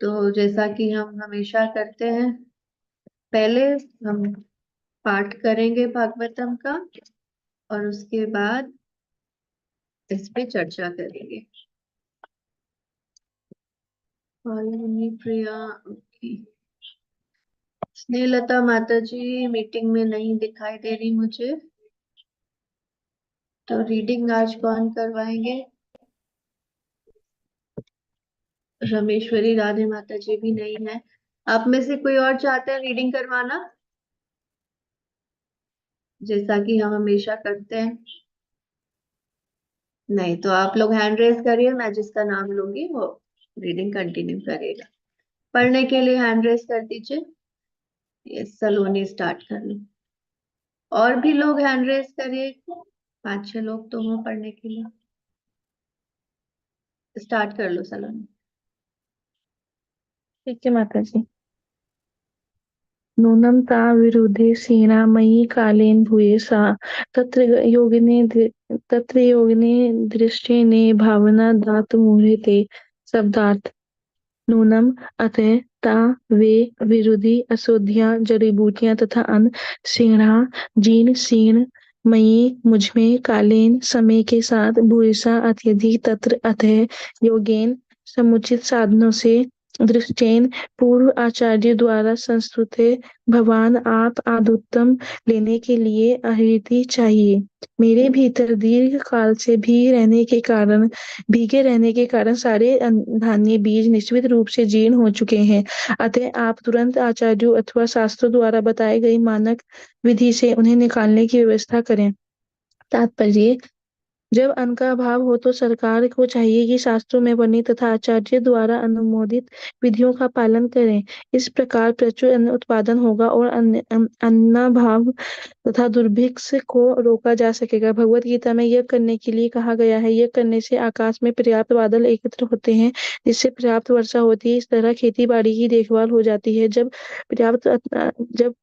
तो जैसा कि हम हमेशा करते हैं, पहले हम पाठ करेंगे भागवतम का और उसके बाद इस पे चर्चा करेंगे। फाल्गुनी प्रिया, ओके। स्नेहलता माता जी मीटिंग में नहीं दिखाई दे रही मुझे, तो रीडिंग आज कौन करवाएंगे? रमेश्वरी राधे माता जी भी नहीं है। आप में से कोई और चाहते हैं रीडिंग करवाना, जैसा कि हम हमेशा करते हैं? नहीं तो आप लोग हैंड रेज करिए, मैं जिसका नाम लूंगी वो रीडिंग कंटिन्यू करेगा। पढ़ने के लिए हैंड रेज कर दीजिए। ये सलोनी स्टार्ट कर लो। और भी लोग हैंड रेज करिए, 5-6 लोग तो हो पढ़ने के लिए। स्टार्ट कर लो सलोनी। ठीक है माता जी। नूनं ता विरुध्ये सेना मयि कालेन भूयसा तत्र योगिने दृष्टिने भावना दात मुहूर्ते। शब्दार्थ। नूनम अतः ता वे विरुद्धि अशुद्धियां जड़ी बूटियां तथा अन्न सिंगड़ा जीर्ण शीर्ण मयि मुझमें कालीन समय के साथ भूयसा अत्यधिक तत्र अतः योगेन समुचित साधनों से दृष्टेन पूर्व आचार्य द्वारा संस्तुत भगवान आप आदुत्तम लेने के लिए अहिति चाहिए। मेरे भीतर दीर्घ काल से भीगे रहने के कारण सारे धान्य बीज निश्चित रूप से जीर्ण हो चुके हैं। अतः आप तुरंत आचार्यों अथवा शास्त्रों द्वारा बताई गई मानक विधि से उन्हें निकालने की व्यवस्था करें। तात्पर्य। जब अन्न का अभाव हो तो सरकार को चाहिए कि शास्त्रों में वर्णित तथा आचार्य द्वारा अनुमोदित विधियों का पालन करें। इस प्रकार प्रचुर अन्न उत्पादन होगा और अन्नाभाव तथा दुर्भिक्ष को रोका जा सकेगा। भगवत गीता में यज्ञ करने के लिए कहा गया है। यज्ञ करने से आकाश में पर्याप्त बादल एकत्र होते हैं, जिससे पर्याप्त वर्षा होती है। इस तरह खेती बाड़ी की देखभाल हो जाती है। जब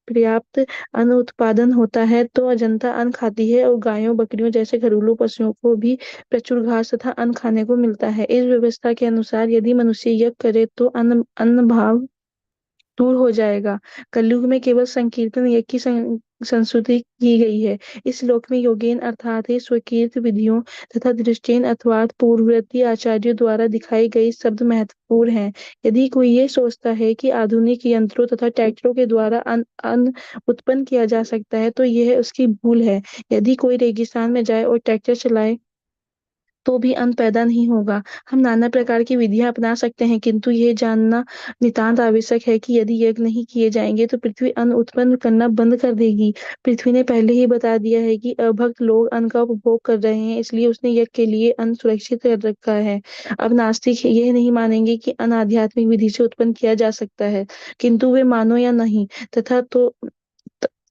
पर्याप्त अन्न उत्पादन होता है तो जनता अन्न खाती है और गायों बकरियों जैसे घरेलू पशुओं को भी प्रचुर घास तथा अन्न खाने को मिलता है। इस व्यवस्था के अनुसार यदि मनुष्य यज्ञ करे तो अन्न भाव दूर हो जाएगा। कलयुग में केवल संकीर्तन यज्ञ की संस्तुति की गई है। इस श्लोक में योगेन अर्थात स्वकीर्त विधियों तथा दृष्टेन अर्थात पूर्ववर्ती आचार्यों द्वारा दिखाई गई शब्द महत्वपूर्ण हैं। यदि कोई ये सोचता है कि आधुनिक यंत्रों तथा ट्रैक्टरों के द्वारा अन्न उत्पन्न किया जा सकता है तो यह उसकी भूल है। यदि कोई रेगिस्तान में जाए और ट्रैक्टर चलाए तो भी अन्न पैदा नहीं होगा। हम नाना प्रकार की विधियां अपना सकते हैं, किंतु यह जानना नितांत आवश्यक है कि यदि यज्ञ नहीं किए जाएंगे तो पृथ्वी अन्न उत्पन्न करना बंद कर देगी। पृथ्वी ने पहले ही बता दिया है कि अभक्त लोग अन्न का उपभोग कर रहे हैं, इसलिए उसने यज्ञ के लिए अन्न सुरक्षित कर रखा है। अब नास्तिक यह नहीं मानेंगे कि अन्न आध्यात्मिक विधि से उत्पन्न किया जा सकता है, किंतु वे मानो या नहीं तथा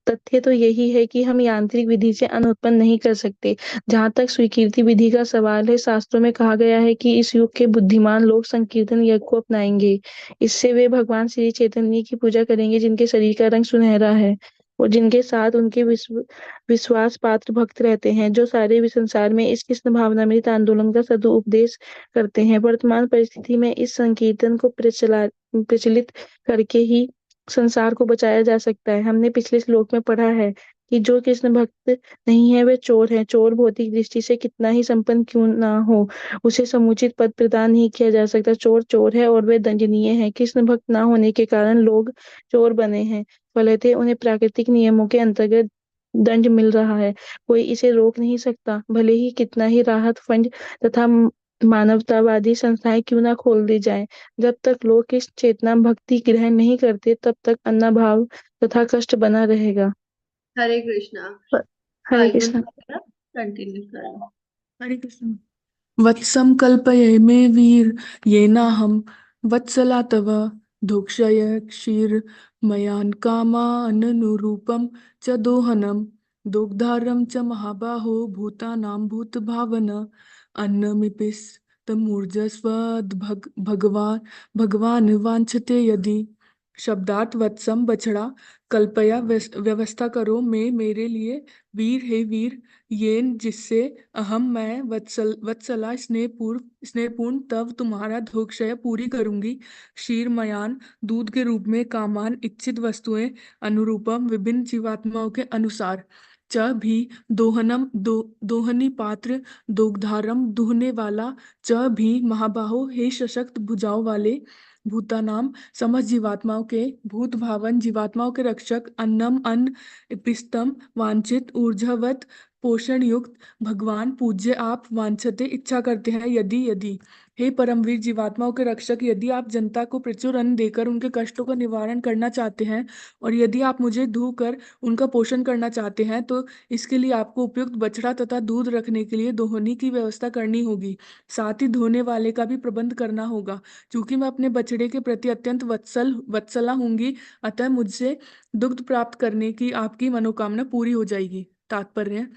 तथ्य तो यही है कि हम यांत्रिक विधि से अन्न उत्पन्न नहीं कर सकते। जहाँ तक स्वीकृति विधि का सवाल है, शास्त्रों में कहा गया है कि इस युग के बुद्धिमान लोग संकीर्तन यज्ञ को अपनाएंगे। इससे वे भगवान श्री चैतन्य की पूजा करेंगे, जिनके शरीर का रंग सुनहरा है और जिनके साथ उनके विश्वास पात्र भक्त रहते हैं, जो सारे संसार में इस कृष्ण भावनामृत आंदोलन का सदुपदेश करते हैं। वर्तमान परिस्थिति में इस संकीर्तन को प्रचलित करके ही संसार को बचाया जा सकता है। हमने पिछले श्लोक में पढ़ा है कि जो कृष्ण भक्त नहीं है वे चोर है। चोर भौतिक दृष्टि से कितना ही संपन्न क्यों ना हो, उसे समुचित पद प्रदान नहीं किया जा सकता। चोर चोर है और वे दंडनीय है। कृष्ण भक्त ना होने के कारण लोग चोर बने हैं। फलतः उन्हें प्राकृतिक नियमों के अंतर्गत दंड मिल रहा है। कोई इसे रोक नहीं सकता, भले ही कितना ही राहत फंड तथा मानवतावादी संस्थाएं क्यों ना खोल दी जाएं। जब तक लोग इस चेतना भक्ति ग्रहण नहीं करते तब तक अन्नाभाव तथा कष्ट बना रहेगा। हरे कृष्णा। हरे फाल्गुन कृष्ण। कंटिन्यू करो। हरे कृष्ण। वत्सं कल्पये मे वीर येनाहं वत्सला तव धोक्षय क्षीर मयान् कामाननुरूपं च दोहनं दुग्धारं च महाबाहो भूतानां भूतभावन अन्नमिपिस्तमूर्जस्वद् भगवान् वाञ्छते यदि शब्दार्थ वत्सम बछड़ा, कल्पया व्यवस्था करो में मेरे लिए, वीर हे वीर, येन जिससे अहम मैं वत्सला स्नेहपूर्ण तव तुम्हारा धोक्षय पूरी करूंगी, क्षीर मयान दूध के रूप में, कामान इच्छित वस्तुएं, अनुरूपम विभिन्न जीवात्माओं के अनुसार, च भी दोहनी पात्र, दोग्धारम दुहने वाला, च भी महाबाहो हे सशक्त भुजाओं वाले, भूतानाम समस्त जीवात्माओं के, भूत भावन जीवात्माओं के रक्षक, अन्नम अन्न, पिस्तम वांछित ऊर्जावत पोषण युक्त, भगवान पूज्य आप, वांछते इच्छा करते हैं, यदि यदि हे परमवीर जीवात्माओं के रक्षक, यदि आप जनता को प्रचुर अन्न देकर उनके कष्टों का निवारण करना चाहते हैं और यदि आप मुझे धो कर उनका पोषण करना चाहते हैं तो इसके लिए आपको उपयुक्त बछड़ा तथा दूध रखने के लिए दोहनी की व्यवस्था करनी होगी। साथ ही धोने वाले का भी प्रबंध करना होगा। क्योंकि मैं अपने बछड़े के प्रति अत्यंत वत्सला होंगी, अतः मुझसे दुग्ध प्राप्त करने की आपकी मनोकामना पूरी हो जाएगी। तात्पर्य: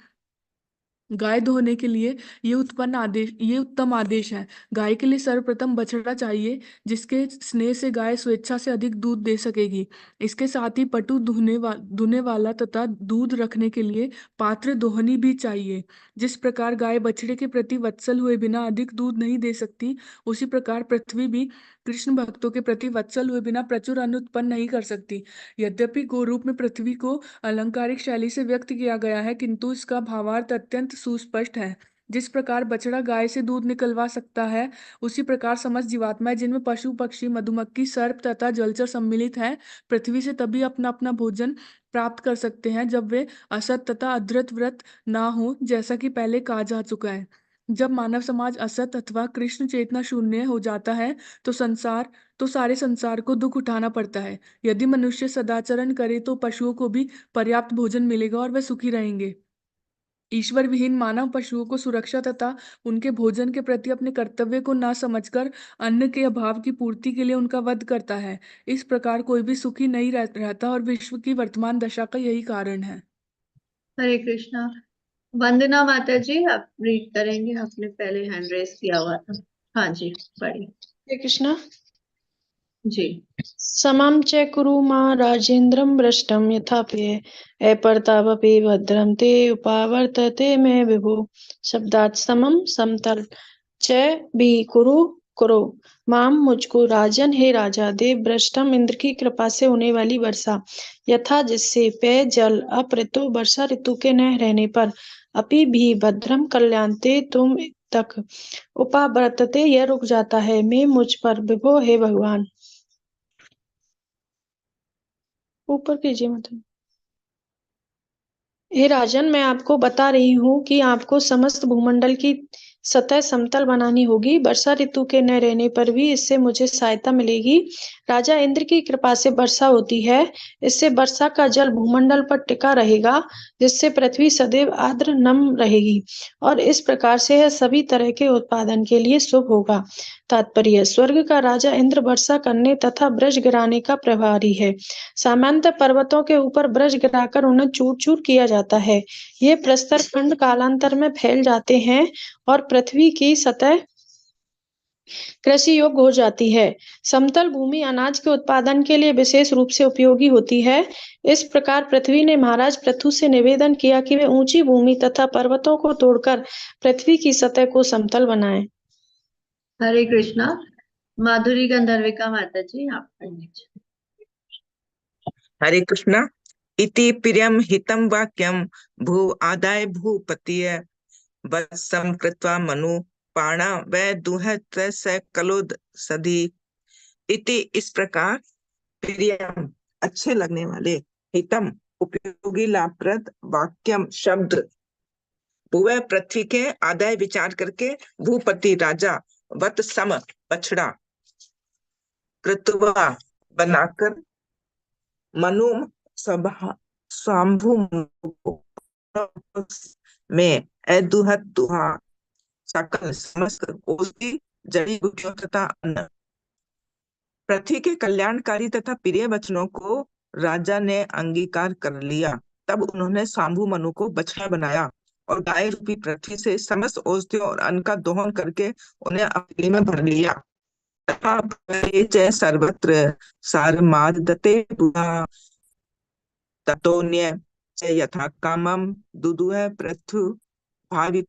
गाय धोने के लिए ये उत्तम आदेश है। गाय के लिए सर्वप्रथम बछड़ा चाहिए, जिसके स्नेह से गाय स्वेच्छा से अधिक दूध दे सकेगी। इसके साथ ही पटु दुहने वाला तथा दूध रखने के लिए पात्र दोहनी भी चाहिए। जिस प्रकार गाय बछड़े के प्रति वत्सल हुए बिना अधिक दूध नहीं दे सकती, उसी प्रकार पृथ्वी भी कृष्ण भक्तों के प्रति वत्सल हुए बिना प्रचुर अन्न उत्पन्न नहीं कर सकती। यद्यपि गोरूप में पृथ्वी को अलंकारिक शैली से व्यक्त किया गया है, किंतु इसका भावार्थ अत्यंत सुस्पष्ट है। जिस प्रकार बछड़ा गाय से दूध निकलवा सकता है, उसी प्रकार समस्त जीवात्माएं, जिनमें पशु पक्षी मधुमक्खी सर्प तथा जलचर सम्मिलित हैं, पृथ्वी से तभी अपना अपना भोजन प्राप्त कर सकते हैं जब वे असत तथा अधृत व्रत ना हो, जैसा कि पहले कहा जा चुका है। जब मानव समाज असत अथवा कृष्ण चेतना शून्य हो जाता है तो सारे संसार को दुख उठाना पड़ता है। यदि मनुष्य सदाचरण करे तो पशुओं को भी पर्याप्त भोजन मिलेगा और वे सुखी रहेंगे। ईश्वर विहीन मानव पशुओं को सुरक्षा तथा उनके भोजन के प्रति अपने कर्तव्य को ना समझकर अन्न के अभाव की पूर्ति के लिए उनका वध करता है। इस प्रकार कोई भी सुखी नहीं रहता और विश्व की वर्तमान दशा का यही कारण है। हरे कृष्णा। वंदना माता जी, आप रीड करेंगे? आपने पहले हैंड रेस किया हुआ था। हाँ जी, पढ़िए। हरे कृष्णा। जी। समं च कुरु मां राजेन्द्रं भ्रष्टं यथापि अपर्तावपि भद्रं ते उपावर्तते मे विभो। शब्दार्थ: समम समतल, च भी कुरु माम मुझको, राजन हे राजा, देव भ्रष्टम इंद्र की कृपा से होने वाली वर्षा, यथा जिससे, पेय जल अपृतो वर्षा ऋतु के न रहने पर, अपि भी भद्रम कल्याण ते तुम तक, उपावर्तते यह रुक जाता है, मैं मुझ पर, विभो हे भगवान। ऊपर कीजिए मतलब। हे राजन, मैं आपको बता रही हूँ कि आपको समस्त भूमंडल की सतह समतल बनानी होगी। वर्षा ऋतु के न रहने पर भी इससे मुझे सहायता मिलेगी। राजा इंद्र की कृपा से वर्षा होती है। इससे वर्षा का जल भूमंडल पर टिका रहेगा, जिससे पृथ्वी सदैव आर्द्र नम रहेगी और इस प्रकार से यह सभी तरह के उत्पादन के लिए शुभ होगा। तात्पर्य: स्वर्ग का राजा इंद्र वर्षा करने तथा ब्रज गिराने का प्रभारी है। सामान्यतः पर्वतों के ऊपर ब्रज गिराकर उन्हें चूर चूर किया जाता है। ये प्रस्तर खंड कालांतर में फैल जाते हैं और पृथ्वी की सतह कृषि योग्य हो जाती है। समतल भूमि अनाज के उत्पादन के लिए विशेष रूप से उपयोगी होती है। इस प्रकार पृथ्वी ने महाराज पृथु से निवेदन किया कि वे ऊंची भूमि तथा पर्वतों को तोड़कर पृथ्वी की सतह को समतल बनाएं। हरे कृष्णा। माधुरी गंधर्विका माता जी, आप पढ़ लीजिए। हरे कृष्णा। इति प्रियम हितम वाक्यम भू आदाय भूपतिय वत्सम कृत्वा मनु पाणा वै दुहत स कलोद सधी। इति इस प्रकार, प्रियम अच्छे लगने वाले, हितम उपयोगी लाभप्रद, वाक्यम शब्द, भूवै पृथ्वी के, आदाय विचार करके, भूपति राजा, वत्सम बछड़ा, कृत्वा बनाकर, मनु स्वाम्भु में, अदुहत दुहा सकल समस्त औषधि जड़ी बूटियों तथा अन्न। पृथ्वी के कल्याणकारी तथा प्रिय वचनों को राजा ने अंगीकार कर लिया। तब उन्होंने स्वाम्भु मनु को बछड़ा बनाया और गाय रूपी पृथ्वी से समस्त औषधियों और अन्न का दोहन करके उन्हें अपनी में भर लिया। तथा भवे च सर्वत्र सारमादते बुधा ततोन्य च यथा कामम दुदुह पृथु भावि।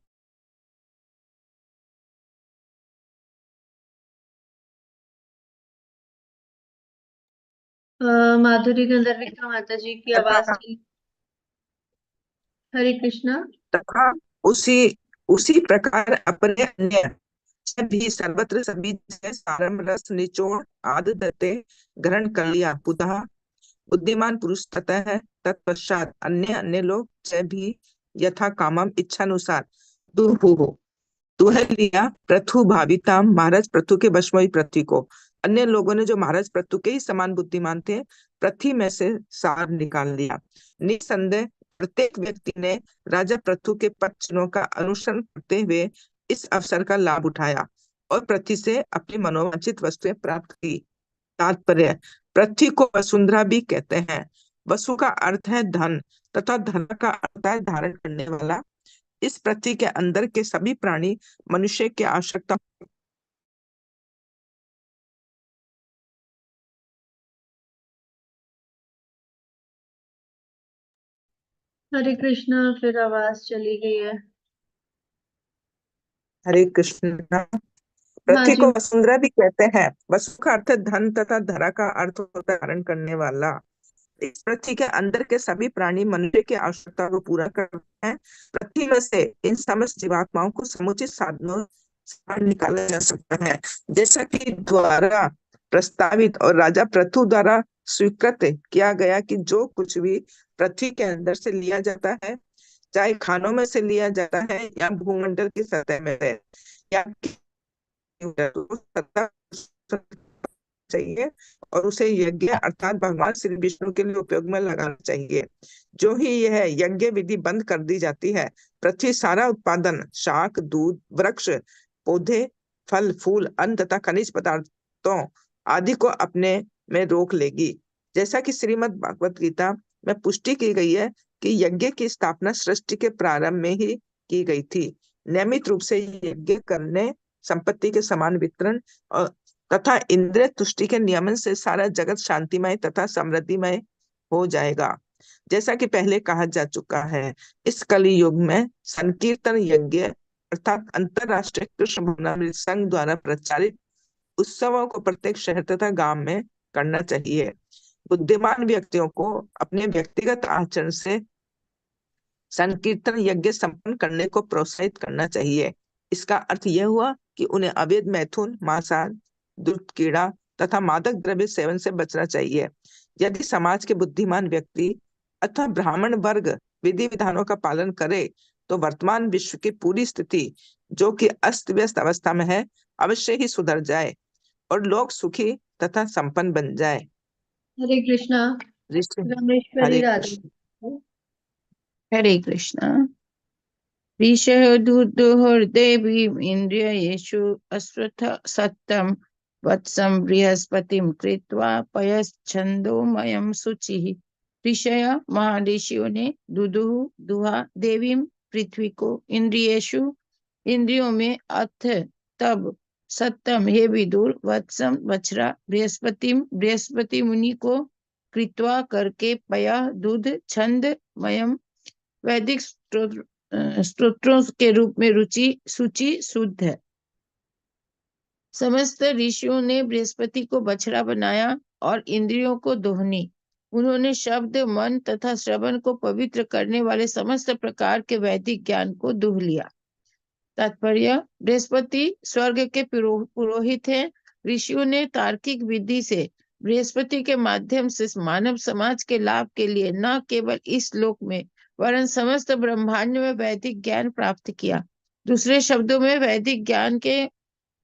माधुरी गंधर्विका माता जी की आवाज तथा चली। हरे कृष्णा। तथा उसी उसी प्रकार अपने अन्य से भी सर्वत्र सभी जगह सारम रस निचोड़ आदि दत्ते ग्रहण कर लिया। पुतः बुद्धिमान पुरुष ततः है, तत्पश्चात अन्य अन्य लोग से भी यथा कामम इच्छानुसार दुह लिया पृथु भाविताम, महाराज पृथु के वश में हुई पृथ्वी को। अन्य लोगों ने जो महाराज पृथु के ही समान बुद्धिमान थे, पृथ्वी में से सार निकाल लिया। निसंदेह प्रत्येक व्यक्ति ने राजा पृथु के पक्षों का अनुसरण करते हुए इस अवसर का लाभ उठाया और पृथ्वी से अपनी मनोवांछित वस्तुएं प्राप्त की। तात्पर्य, पृथ्वी को वसुंधरा भी कहते हैं। वसु का अर्थ है धन तथा धन का अर्थ है धारण करने वाला। इस पृथ्वी के अंदर के सभी प्राणी मनुष्य की आवश्यकता हरे कृष्णा, फिर आवाज चली गई है। हरे कृष्ण। हाँ पृथ्वी को जी। वसुंधरा भी कहते हैं। वसु का अर्थ है धन तथा धरा का अर्थ होता है धारण करने वाला। इस पृथ्वी के अंदर के सभी प्राणी मनुष्य की आवश्यकता को पूरा करते हैं। पृथ्वी में से इन समस्त जीवात्माओं को समुचित साधनों से बाहर निकाला जा सकता है, जैसा कि द्वारा प्रस्तावित और राजा पृथु द्वारा स्वीकृत किया गया कि जो कुछ भी पृथ्वी के अंदर से लिया जाता है, चाहे खानों में से लिया जाता है या भूमंडल की सतह में से, या तो सत्ता चाहिए और उसे यज्ञ अर्थात भगवान श्री विष्णु के लिए उपयोग में लगाना चाहिए। जो ही यह यज्ञ विधि बंद कर दी जाती है, पृथ्वी सारा उत्पादन शाक, दूध, वृक्ष, पौधे, फल, फूल, अन्न तथा खनिज पदार्थों आदि को अपने में रोक लेगी। जैसा कि श्रीमद् भागवत गीता में पुष्टि की गई है कि यज्ञ की स्थापना सृष्टि के प्रारंभ में ही की गई थी। नियमित रूप से यज्ञ करने, संपत्ति के समान वितरण और तथा इंद्रिय तुष्टि के नियमन से सारा जगत शांतिमय तथा समृद्धिमय हो जाएगा। जैसा कि पहले कहा जा चुका है, इस कलि युग में संकीर्तन यज्ञ अर्थात अंतरराष्ट्रीय कृष्ण भवनामृत संघ द्वारा प्रचारित उत्सवों को प्रत्येक शहर तथा गांव में करना चाहिए। बुद्धिमान व्यक्तियों को अपने व्यक्तिगत आचरण से संकीर्तन यज्ञ संपन्न करने को प्रोत्साहित करना चाहिए। इसका अर्थ यह हुआ कि उन्हें अवैध मैथुन, मांसाहार, दुष्ट कीड़ा तथा मादक द्रव्य सेवन से बचना चाहिए। यदि समाज के बुद्धिमान व्यक्ति अथवा ब्राह्मण वर्ग विधि विधानों का पालन करे, तो वर्तमान विश्व की पूरी स्थिति, जो कि अस्त व्यस्त अवस्था में है, अवश्य ही सुधर जाए और लोग सुखी तथा संपन्न बन जाए। हरे कृष्णा। ऋषि रमेश्वरी हरे राधे। कृष्ण। हरे कृष्ण। ऋषयोर्देवीम् इन्द्रियेषु अश्वत्थ सत्तं वत्सं बृहस्पतिं कृत्वा पयश्छन्दोमयं शुचिः। ऋषय महर्षियों ने दुहा देवी पृथ्वी को इंद्रियेषु इंद्रियों में अथ तब सत्तम हे विदुर वत्सम बछड़ा बृहस्पति मुनि को कृत्वा करके पया दूध छंद मयम वैदिक स्तोत्रों के रूप में सूची शुद्ध है। समस्त ऋषियों ने बृहस्पति को बछड़ा बनाया और इंद्रियों को दोहनी। उन्होंने शब्द, मन तथा श्रवण को पवित्र करने वाले समस्त प्रकार के वैदिक ज्ञान को दूह लिया। तात्पर्य, बृहस्पति स्वर्ग के पुरोहित हैं। ऋषियों ने तार्किक विधि से बृहस्पति के माध्यम से मानव समाज के लाभ के लिए न केवल इस लोक में वरन समस्त ब्रह्मांड में वैदिक ज्ञान प्राप्त किया। दूसरे शब्दों में, वैदिक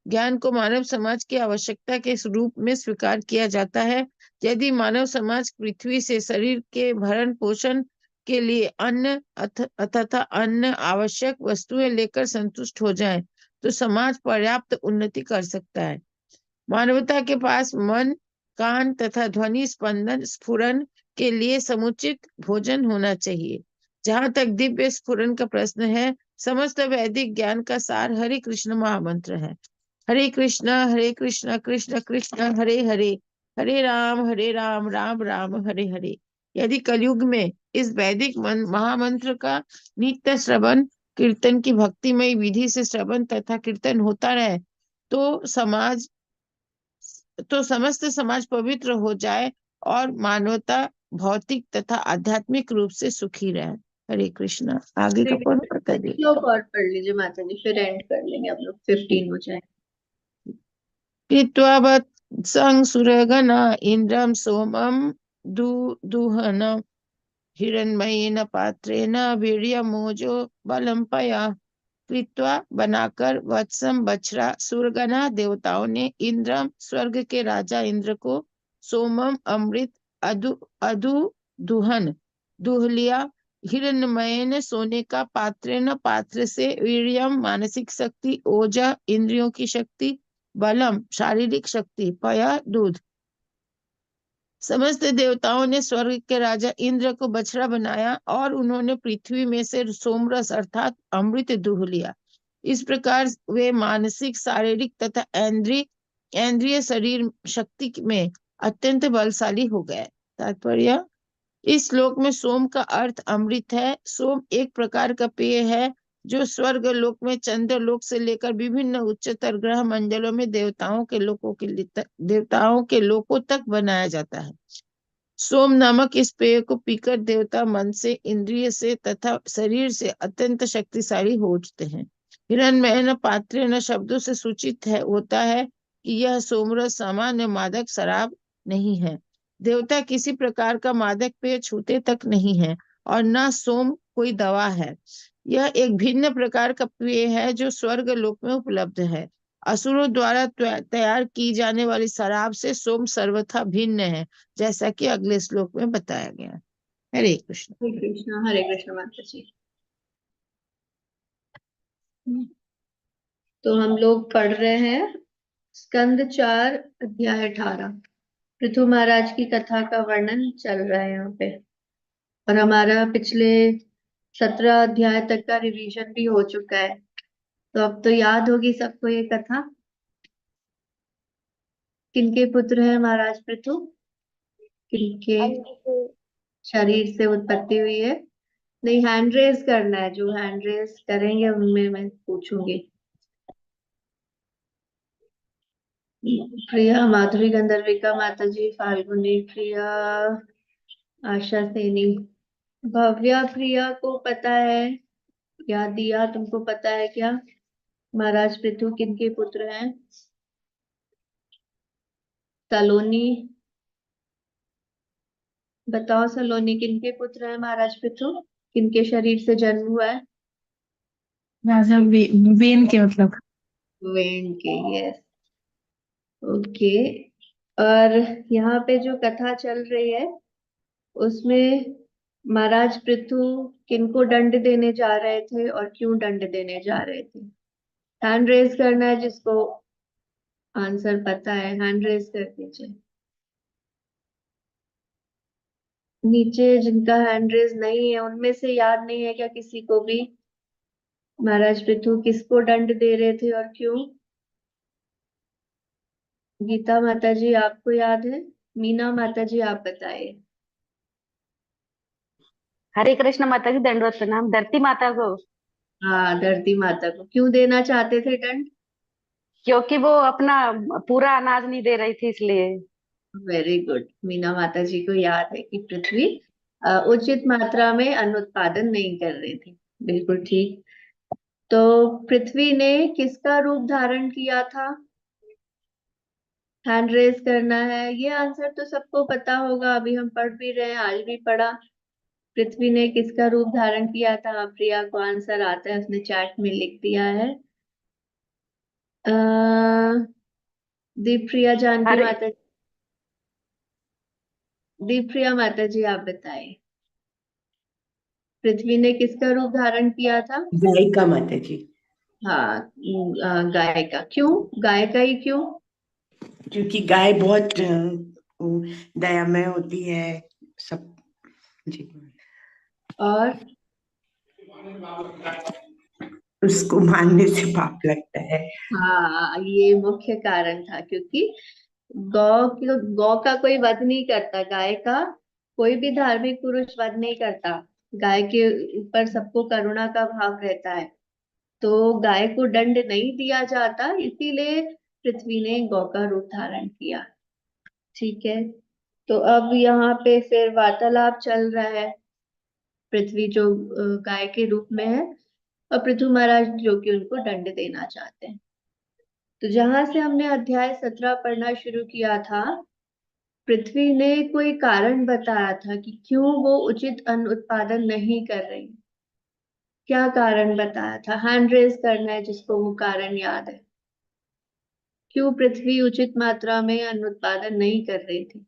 ज्ञान को मानव समाज की आवश्यकता के रूप में स्वीकार किया जाता है। यदि मानव समाज पृथ्वी से शरीर के भरण पोषण के लिए अन्न तथा अन्य आवश्यक वस्तुएं लेकर संतुष्ट हो जाए, तो समाज पर्याप्त उन्नति कर सकता है। मानवता के पास मन, कान तथा ध्वनि स्पंदन स्फुरन के लिए समुचित भोजन होना चाहिए। जहां तक दिव्य स्फुरन का प्रश्न है, समस्त वैदिक ज्ञान का सार हरि कृष्ण महामंत्र है। हरे कृष्ण कृष्ण कृष्ण हरे हरे, हरे राम राम राम हरे हरे। यदि कलयुग में इस वैदिक महामंत्र का नित्य श्रवण कीर्तन की भक्तिमय विधि से श्रवण तथा कीर्तन होता रहे तो समस्त समाज पवित्र हो जाए और मानवता भौतिक तथा आध्यात्मिक रूप से सुखी रहे। हरे कृष्ण। आगे का पढ़ो माता जी। श्लोक और पढ़ लीजिए माता जी, फिर एंड कर लेंगे हम लोग, 15 हो जाए। कृत्वा वत्सं सुरगणा इंद्रं सोमं दुहनं हिरण्मयेन पात्रेण वीर्यमोजो बलं पया। कृत्वा बनाकर वत्सम बछड़ा सुरगणा देवताओं ने इंद्रम स्वर्ग के राजा इंद्र को सोमम अमृत अदु अदु दुहन दुह लिया। हिरण्मय ने सोने का पात्रेण पात्र से वीर्यम मानसिक शक्ति, ओजा इंद्रियों की शक्ति, बलम शारीरिक शक्ति, पया दूध। समस्त देवताओं ने स्वर्ग के राजा इंद्र को बछड़ा बनाया और उन्होंने पृथ्वी में से सोमरस अर्थात अमृत दूह लिया। इस प्रकार वे मानसिक, शारीरिक तथा इंद्रिय शरीर शक्ति में अत्यंत बलशाली हो गए। तात्पर्य, इस श्लोक में सोम का अर्थ अमृत है। सोम एक प्रकार का पेय है जो स्वर्ग लोक में चंद्र लोक से लेकर विभिन्न उच्चतर ग्रह मंडलों में देवताओं के लोकों तक बनाया जाता है। सोम नामक इस पेय को पीकर देवता मन से, इंद्रिय से तथा शरीर से अत्यंत शक्तिशाली हो उठते हैं। हिरण्मय पात्रेण शब्दों से सूचित होता है कि यह सोमरस सामान्य मादक शराब नहीं है। देवता किसी प्रकार का मादक पेय छूते तक नहीं है और न सोम कोई दवा है। यह एक भिन्न प्रकार का पेय है जो स्वर्ग लोक में उपलब्ध है। असुरों द्वारा तैयार की जाने वाली शराब से सोम सर्वथा भिन्न है, जैसा कि अगले श्लोक में बताया गया। हरे कृष्ण। हरे कृष्ण माता जी। तो हम लोग पढ़ रहे हैं स्कंद 4 अध्याय 18। पृथु महाराज की कथा का वर्णन चल रहा है यहाँ पे, और हमारा पिछले 17 अध्याय तक का रिवीजन भी हो चुका है। तो अब तो याद होगी सबको ये कथा। किनके पुत्र है महाराज पृथु? किनके शरीर से उत्पत्ति हुई है? नहीं, हैंड रेज करना है। जो हैंड रेज करेंगे उनमें मैं पूछूंगी। प्रिया, माधुरी गंधर्विका माता जी, फाल्गुनी, प्रिया, आशा सेनी, भव्या। प्रिया को पता है या दिया तुमको पता है क्या महाराज पृथु किनके पुत्र हैं? सलोनी, बताओ सलोनी, किनके पुत्र हैं महाराज पृथु? किनके शरीर से जन्म हुआ है? राजा वेन के मतलब। वेन के, यस। ओके। और यहाँ पे जो कथा चल रही है उसमें महाराज पृथु किनको दंड देने जा रहे थे और क्यों दंड देने जा रहे थे? हैंड रेज करना है जिसको आंसर पता है, हैंड रेज कर दीजिए। नीचे जिनका हैंड रेज नहीं है उनमें से याद नहीं है क्या किसी को भी महाराज पृथु किसको दंड दे रहे थे और क्यों? गीता माता जी आपको याद है? मीना माता जी आप बताइए। हरे कृष्ण माता की दंडवत प्रणाम। धरती माता को, हाँ, धरती माता को क्यों देना चाहते थे दंड? क्योंकि वो अपना पूरा अनाज नहीं दे रही थी इसलिए। Very good. मीना माता जी को याद है कि पृथ्वी उचित मात्रा में अन्न उत्पादन नहीं कर रही थी। बिल्कुल ठीक। तो पृथ्वी ने किसका रूप धारण किया था? हैंड रेज करना है। ये आंसर तो सबको पता होगा, अभी हम पढ़ भी रहे हैं, आज भी पढ़ा। पृथ्वी ने किसका रूप धारण किया था? प्रिया को आंसर आता है, उसने चैट में लिख दिया है। दीप प्रिया जानकी हरे माता, दीप प्रिया माता जी आप बताइए, पृथ्वी ने किसका रूप धारण किया था? गायिका माता जी। हाँ, गाय का। क्यों गाय का ही क्यों? क्योंकि गाय बहुत दयामय होती है सब जी। और उसको मानने से पाप लगता है। हाँ, ये मुख्य कारण था, क्योंकि गौ का कोई वध नहीं करता, गाय का कोई भी धार्मिक पुरुष वध नहीं करता। गाय के ऊपर सबको करुणा का भाव रहता है, तो गाय को दंड नहीं दिया जाता, इसीलिए पृथ्वी ने गौ का रूप धारण किया। ठीक है, तो अब यहाँ पे फिर वार्तालाप चल रहा है। पृथ्वी जो गाय के रूप में है, और पृथु महाराज जो कि उनको दंड देना चाहते हैं। तो जहां से हमने अध्याय 17 पढ़ना शुरू किया था, पृथ्वी ने कोई कारण बताया था कि क्यों वो उचित अन्न उत्पादन नहीं कर रही। क्या कारण बताया था? हैंड रेज करना है जिसको वो कारण याद है। क्यों पृथ्वी उचित मात्रा में अन्न उत्पादन नहीं कर रही थी?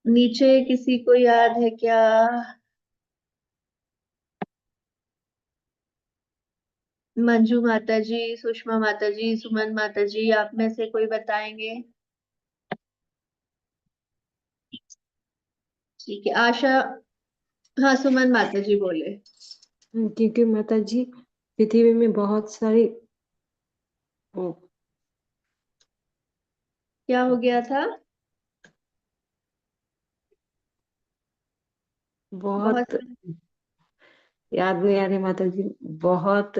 नीचे किसी को याद है क्या? मंजू माता जी, सुषमा माता जी, सुमन माता जी, आप में से कोई बताएंगे? ठीक है, आशा। हाँ, सुमन माता जी बोले। क्योंकि माता जी पृथ्वी में बहुत सारी वो, क्या हो गया था? बहुत याद नहीं आ रही माता जी। बहुत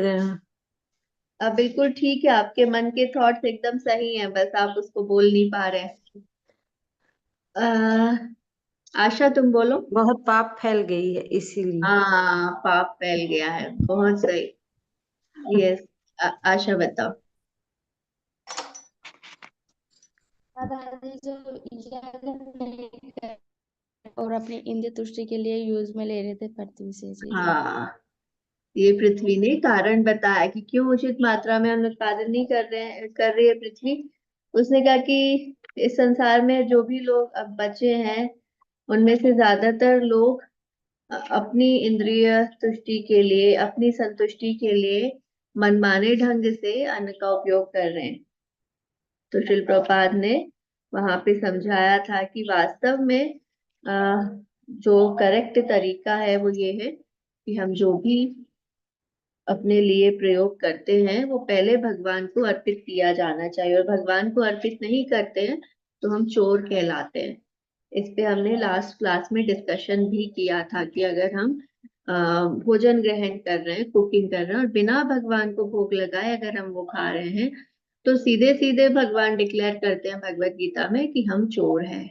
अब बिल्कुल ठीक है, आपके मन के थॉट्स एकदम सही हैं, बस आप उसको बोल नहीं पा रहे हैं। आशा, तुम बोलो। बहुत पाप फैल गई है इसीलिए। हाँ, पाप फैल गया है, बहुत सही। यस, आशा बताओ। दादाजी जो यज्ञ नहीं कर और अपनी इंद्रिय तुष्टि के लिए यूज में ले रहे थे पृथ्वी से जी। हाँ, ये पृथ्वी ने कारण बताया कि क्यों उचित मात्रा में अन्न उत्पादन नहीं कर रही है पृथ्वी। उसने कहा कि इस संसार में जो भी लोग अब बचे हैं, उनमें से ज्यादातर लोग अपनी इंद्रिय तुष्टि के लिए, अपनी संतुष्टि के लिए मनमाने ढंग से अन्न का उपयोग कर रहे हैं। तो शिल प्रपाद ने वहां पे समझाया था कि वास्तव में जो करेक्ट तरीका है वो ये है कि हम जो भी अपने लिए प्रयोग करते हैं वो पहले भगवान को अर्पित किया जाना चाहिए, और भगवान को अर्पित नहीं करते हैं तो हम चोर कहलाते हैं। इस पे हमने लास्ट क्लास में डिस्कशन भी किया था कि अगर हम भोजन ग्रहण कर रहे हैं, कुकिंग कर रहे हैं, और बिना भगवान को भोग लगाए अगर हम वो खा रहे हैं, तो सीधे सीधे भगवान डिक्लेयर करते हैं भगवत गीता में कि हम चोर हैं।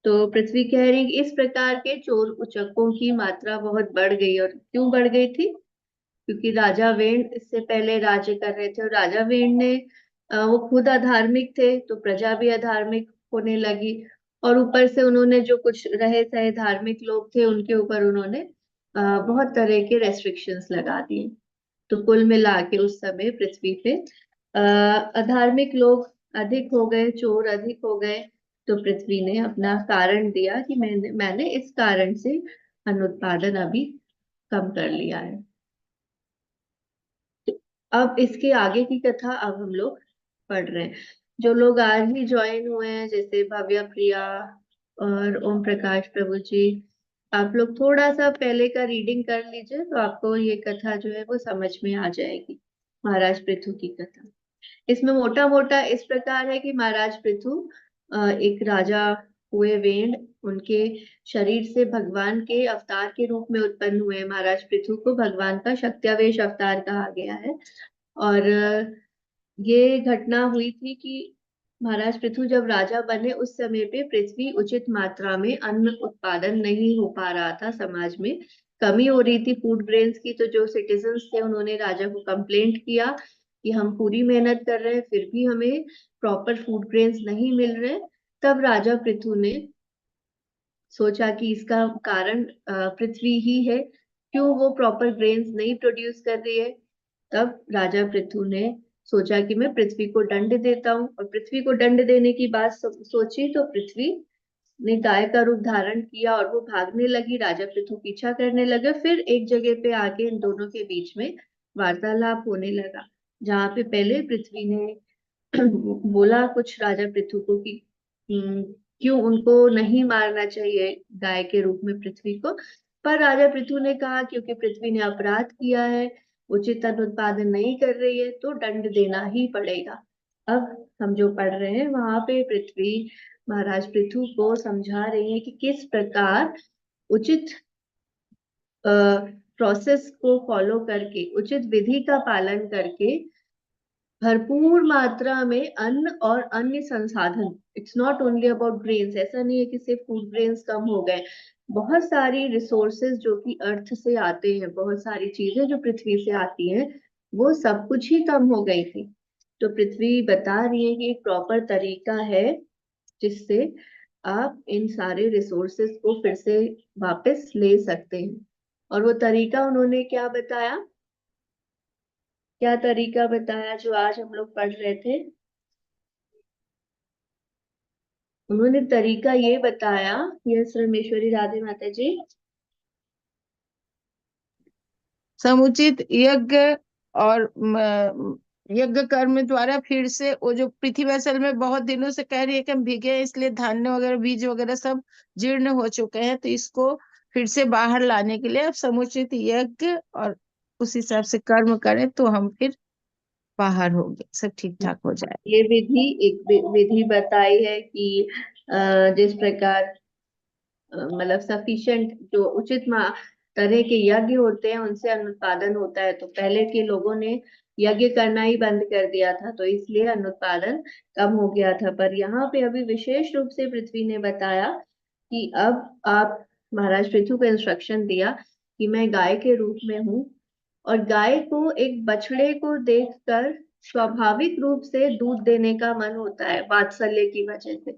तो पृथ्वी कह रही है कि इस प्रकार के चोर उचक्कों की मात्रा बहुत बढ़ गई। और क्यों बढ़ गई थी? क्योंकि राजा वेण इससे पहले राज्य कर रहे थे, और राजा वेण ने वो खुद अधार्मिक थे, तो प्रजा भी अधार्मिक होने लगी। और ऊपर से उन्होंने जो कुछ रहे सहे धार्मिक लोग थे उनके ऊपर उन्होंने बहुत तरह के रेस्ट्रिक्शंस लगा दिए। तो कुल मिला के उस समय पृथ्वी पे अधार्मिक लोग अधिक हो गए, चोर अधिक हो गए। तो पृथ्वी ने अपना कारण दिया कि मैंने इस कारण से अन्न उत्पादन अभी कम कर लिया है। अब इसके आगे की कथा अब हम लोग पढ़ रहे हैं। जो लोग आज ही ज्वाइन हुए हैं, जैसे भव्य, प्रिया और ओम प्रकाश प्रभु जी, आप लोग थोड़ा सा पहले का रीडिंग कर लीजिए तो आपको ये कथा जो है वो समझ में आ जाएगी। महाराज पृथु की कथा इसमें मोटा मोटा इस प्रकार है कि महाराज पृथु एक राजा हुए, वेण उनके शरीर से भगवान के अवतार के रूप में उत्पन्न हुए। महाराज पृथु को भगवान का शक्त्यावेश अवतार कहा गया है। और ये घटना हुई थी कि महाराज पृथु जब राजा बने उस समय पे पृथ्वी उचित मात्रा में अन्न उत्पादन नहीं हो पा रहा था, समाज में कमी हो रही थी फूड ग्रेन्स की। तो जो सिटीजन्स थे उन्होंने राजा को कंप्लेंट किया कि हम पूरी मेहनत कर रहे हैं फिर भी हमें प्रॉपर फूड ग्रेन्स नहीं मिल रहे। तब राजा पृथु ने सोचा कि इसका कारण पृथ्वी ही है, क्यों वो प्रॉपर ग्रेन्स नहीं प्रोड्यूस कर रही है। तब राजा पृथु ने सोचा कि मैं पृथ्वी को दंड देता हूँ, और पृथ्वी को दंड देने की बात सोची तो पृथ्वी ने गाय का रूप धारण किया और वो भागने लगी। राजा पृथु पीछा करने लगे। फिर एक जगह पे आके इन दोनों के बीच में वार्तालाप होने लगा, जहाँ पे पहले पृथ्वी ने बोला कुछ राजा पृथु को कि क्यों उनको नहीं मारना चाहिए गाय के रूप में पृथ्वी को। पर राजा पृथु ने कहा क्योंकि पृथ्वी ने अपराध किया है, उचित अनुत्पादन नहीं कर रही है, तो दंड देना ही पड़ेगा। अब हम जो पढ़ रहे हैं वहां पे पृथ्वी महाराज पृथु को समझा रही है कि किस प्रकार उचित प्रोसेस को फॉलो करके, उचित विधि का पालन करके भरपूर मात्रा में अन्न और अन्य संसाधन, it's not only about grains, ऐसा नहीं है कि सिर्फ फूड ग्रेन्स कम हो गए, बहुत सारी रिसोर्सेज जो कि अर्थ से आते हैं, बहुत सारी चीजें जो पृथ्वी से आती हैं, वो सब कुछ ही कम हो गई थी। तो पृथ्वी बता रही है कि एक प्रॉपर तरीका है जिससे आप इन सारे रिसोर्सेज को फिर से वापस ले सकते हैं। और वो तरीका उन्होंने क्या बताया, क्या तरीका बताया जो आज हम लोग पढ़ रहे थे? उन्होंने तरीका ये बताया, यस रमेश्वरी राधे माता जी, समुचित यज्ञ और यज्ञ कर्म द्वारा फिर से वो जो पृथ्वी असल में बहुत दिनों से कह रही है कि हम भीगे हैं, इसलिए धान्य वगैरह बीज वगैरह सब जीर्ण हो चुके हैं, तो इसको फिर से बाहर लाने के लिए अब समुचित यज्ञ और उस हिसाब से कर्म करें तो हम फिर बाहर होंगे, सब ठीक ठाक हो जाए। ये विधि, एक विधि बताई है कि जिस प्रकार मतलब सफिशिएंट जो उचित तरह के यज्ञ होते हैं उनसे अनुत्पादन होता है। तो पहले के लोगों ने यज्ञ करना ही बंद कर दिया था, तो इसलिए अनुत्पादन कम हो गया था। पर यहाँ पे अभी विशेष रूप से पृथ्वी ने बताया कि अब आप, महाराज पृथु को इंस्ट्रक्शन दिया कि मैं गाय के रूप में हूँ, और गाय को एक बछड़े को देखकर स्वाभाविक रूप से दूध देने का मन होता है वात्सल्य की वजह से।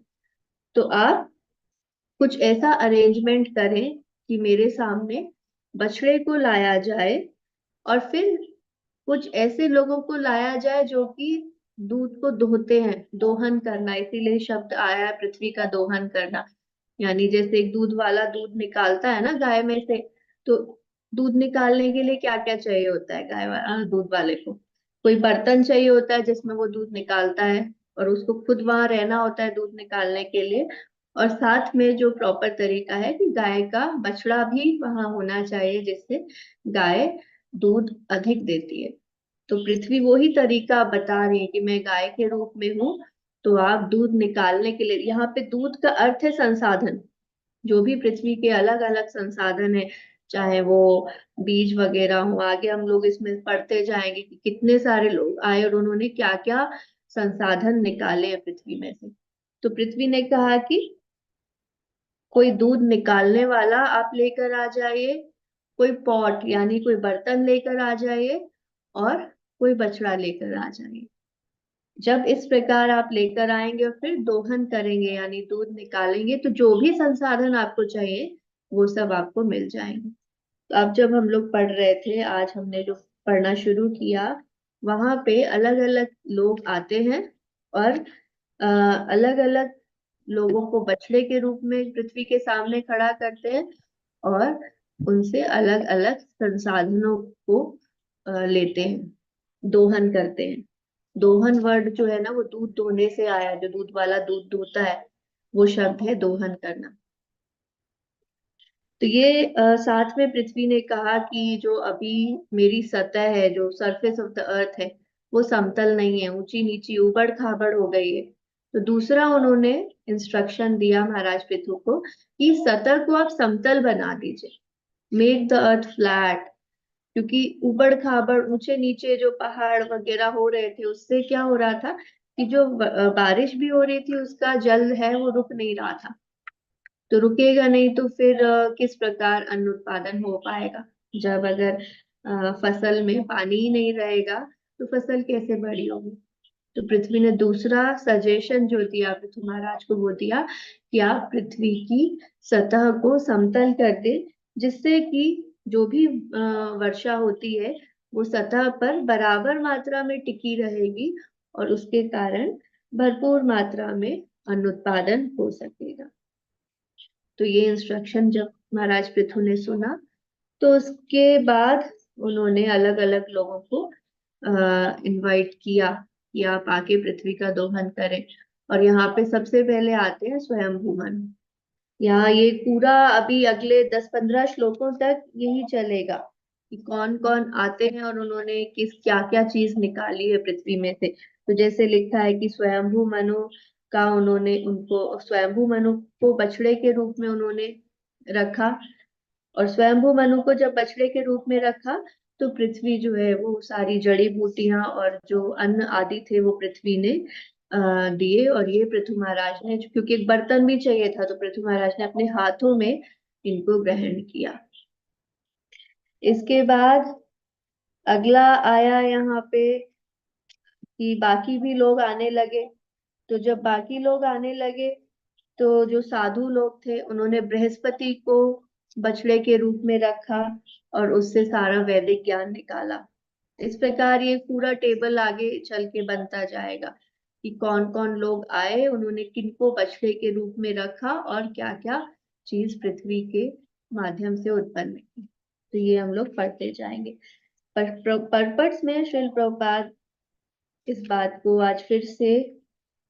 तो आप कुछ ऐसा अरेंजमेंट करें कि मेरे सामने बछड़े को लाया जाए, और फिर कुछ ऐसे लोगों को लाया जाए जो कि दूध को दोहते हैं, दोहन करना, इसीलिए शब्द आया है पृथ्वी का दोहन करना। यानी जैसे एक दूध वाला दूध निकालता है ना गाय में से, तो दूध निकालने के लिए क्या क्या चाहिए होता है गाय वाला दूध वाले को? कोई बर्तन चाहिए होता है जिसमें वो दूध निकालता है, और उसको खुद वहां रहना होता है दूध निकालने के लिए। और साथ में जो प्रॉपर तरीका है कि गाय का बछड़ा भी वहां होना चाहिए जिससे गाय दूध अधिक देती है। तो पृथ्वी वही तरीका बता रही है कि मैं गाय के रूप में हूँ, तो आप दूध निकालने के लिए, यहाँ पे दूध का अर्थ है संसाधन, जो भी पृथ्वी के अलग अलग संसाधन है, चाहे वो बीज वगैरह हो, आगे हम लोग इसमें पढ़ते जाएंगे कि कितने सारे लोग आए और उन्होंने क्या क्या संसाधन निकाले हैं पृथ्वी में से। तो पृथ्वी ने कहा कि कोई दूध निकालने वाला आप लेकर आ जाइए, कोई पॉट यानी कोई बर्तन लेकर आ जाइए, और कोई बछड़ा लेकर आ जाइए। जब इस प्रकार आप लेकर आएंगे और फिर दोहन करेंगे यानी दूध निकालेंगे, तो जो भी संसाधन आपको चाहिए वो सब आपको मिल जाएंगे। तो अब जब हम लोग पढ़ रहे थे, आज हमने जो पढ़ना शुरू किया, वहां पे अलग अलग लोग आते हैं और अलग अलग लोगों को बछड़े के रूप में पृथ्वी के सामने खड़ा करते हैं, और उनसे अलग अलग संसाधनों को लेते हैं, दोहन करते हैं। दोहन वर्ड जो है ना, वो दूध दोहने से आया है, जो दूध वाला दूध दोहता है वो शब्द है दोहन करना। तो ये साथ में पृथ्वी ने कहा कि जो अभी मेरी सतह है, जो सरफेस ऑफ द अर्थ है, वो समतल नहीं है, ऊंची नीची उबड़ खाबड़ हो गई है। तो दूसरा उन्होंने इंस्ट्रक्शन दिया महाराज पृथु को कि सतह को आप समतल बना दीजिए, मेक द अर्थ फ्लैट। क्योंकि उबड़ खाबड़ ऊंचे नीचे जो पहाड़ वगैरह हो रहे थे, उससे क्या हो रहा था कि जो बारिश भी हो रही थी उसका जल है वो रुक नहीं रहा था। तो रुकेगा नहीं तो फिर किस प्रकार अन्न उत्पादन हो पाएगा? जब अगर फसल में पानी ही नहीं रहेगा तो फसल कैसे बड़ी होगी? तो पृथ्वी ने दूसरा सजेशन जो दिया पृथ्वी महाराज को, वो दिया कि आप पृथ्वी की सतह को समतल कर दे, जिससे कि जो भी वर्षा होती है वो सतह पर बराबर मात्रा में टिकी रहेगी, और उसके कारण भरपूर मात्रा में अन्न उत्पादन हो सकेगा। तो ये इंस्ट्रक्शन जब महाराज पृथु ने सुना, तो उसके बाद उन्होंने अलग अलग लोगों को इनवाइट किया कि आप आके पृथ्वी का दोहन करें। और यहाँ पे सबसे पहले आते हैं स्वयं भूमन। यहाँ ये पूरा अभी अगले 10-15 श्लोकों तक यही चलेगा कि कौन कौन आते हैं और उन्होंने किस क्या क्या चीज निकाली है पृथ्वी में से। तो जैसे लिखा है कि स्वयंभू मनु का उन्होंने उनको स्वयंभू मनु को बछड़े के रूप में उन्होंने रखा, और स्वयंभू मनु को जब बछड़े के रूप में रखा तो पृथ्वी जो है वो सारी जड़ी बूटियां और जो अन्न आदि थे वो पृथ्वी ने दिए। और ये पृथु महाराज ने, क्योंकि एक बर्तन भी चाहिए था, तो पृथु महाराज ने अपने हाथों में इनको ग्रहण किया। इसके बाद अगला आया यहाँ पे कि बाकी भी लोग आने लगे। तो जब बाकी लोग आने लगे तो जो साधु लोग थे उन्होंने बृहस्पति को बछड़े के रूप में रखा और उससे सारा वैदिक ज्ञान निकाला। इस प्रकार ये पूरा टेबल आगे चल के बनता जाएगा कि कौन कौन लोग आए, उन्होंने किनको बछड़े के रूप में रखा और क्या क्या चीज पृथ्वी के माध्यम से उत्पन्न की। तो ये हम लोग पढ़ते जाएंगे। पर्पट्स में श्रील प्रभुपाद इस बात को आज फिर से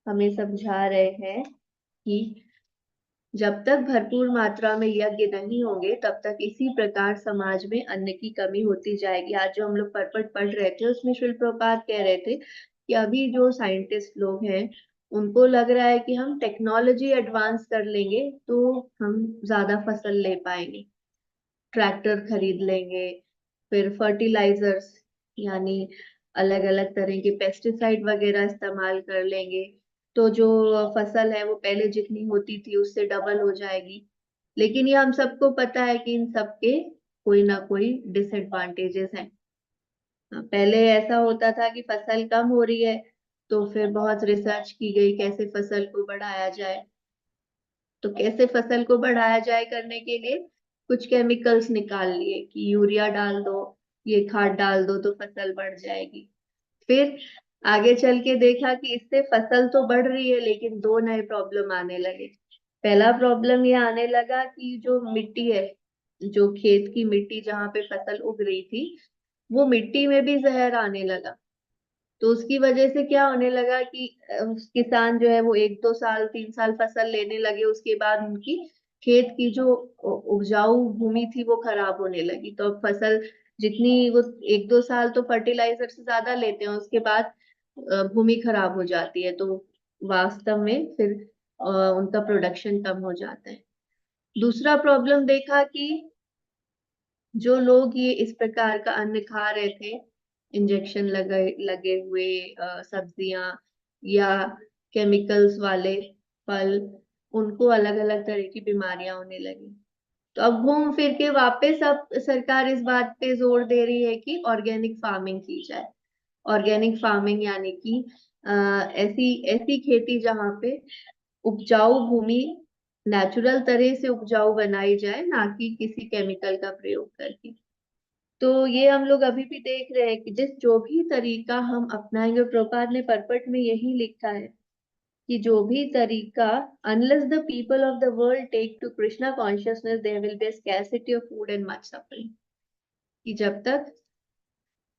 हमें समझा रहे हैं कि जब तक भरपूर मात्रा में यज्ञ नहीं होंगे तब तक इसी प्रकार समाज में अन्न की कमी होती जाएगी। आज जो हम लोग पर्पट पढ़ रहे थे उसमें श्रील प्रभुपाद कह रहे थे कि अभी जो साइंटिस्ट लोग हैं उनको लग रहा है कि हम टेक्नोलॉजी एडवांस कर लेंगे तो हम ज्यादा फसल ले पाएंगे, ट्रैक्टर खरीद लेंगे, फिर फर्टिलाइजर्स यानी अलग अलग तरह के पेस्टिसाइड वगैरह इस्तेमाल कर लेंगे, तो जो फसल है वो पहले जितनी होती थी उससे डबल हो जाएगी। लेकिन ये हम सबको पता है कि इन सबके कोई ना कोई डिसएडवांटेजेस हैं। पहले ऐसा होता था कि फसल कम हो रही है तो फिर बहुत रिसर्च की गई कैसे फसल को बढ़ाया जाए। तो कैसे फसल को बढ़ाया जाए करने के लिए कुछ केमिकल्स निकाल लिए कि यूरिया डाल दो, ये खाद डाल दो तो फसल बढ़ जाएगी। फिर आगे चल के देखा कि इससे फसल तो बढ़ रही है लेकिन दो नए प्रॉब्लम आने लगे। पहला प्रॉब्लम ये आने लगा कि जो मिट्टी है, जो खेत की मिट्टी जहाँ पे फसल उग रही थी, वो मिट्टी में भी जहर आने लगा। तो उसकी वजह से क्या होने लगा कि किसान जो है वो 1-2 साल 3 साल फसल लेने लगे, उसके बाद उनकी खेत की जो उपजाऊ भूमि थी वो खराब होने लगी। तो अब फसल जितनी वो 1-2 साल तो फर्टिलाइजर से ज्यादा लेते हैं, उसके बाद भूमि खराब हो जाती है तो वास्तव में फिर उनका प्रोडक्शन कम हो जाता है। दूसरा प्रॉब्लम देखा कि जो लोग ये इस प्रकार का अन्न खा रहे थे, इंजेक्शन लगे लगे हुए सब्जियां या केमिकल्स वाले फल, उनको अलग अलग तरह की बीमारियां होने लगी। तो अब घूम फिर के वापस अब सरकार इस बात पे जोर दे रही है कि ऑर्गेनिक फार्मिंग की जाए। ऑर्गेनिक फार्मिंग यानी कि ऐसी ऐसी खेती जहाँ पे उपजाऊ भूमि नेचुरल तरह से उपजाऊ बनाई जाए, ना कि किसी केमिकल का प्रयोग करके। तो ये हम लोग अभी भी देख रहे हैं कि जिस जो भी तरीका हम अपनाएंगे, प्रभुपाद ने पर्पट में यही लिखा है कि जो भी तरीका, unless the people of the world take to Krishna consciousness, there will be a scarcity of food and much suffering। कि जब तक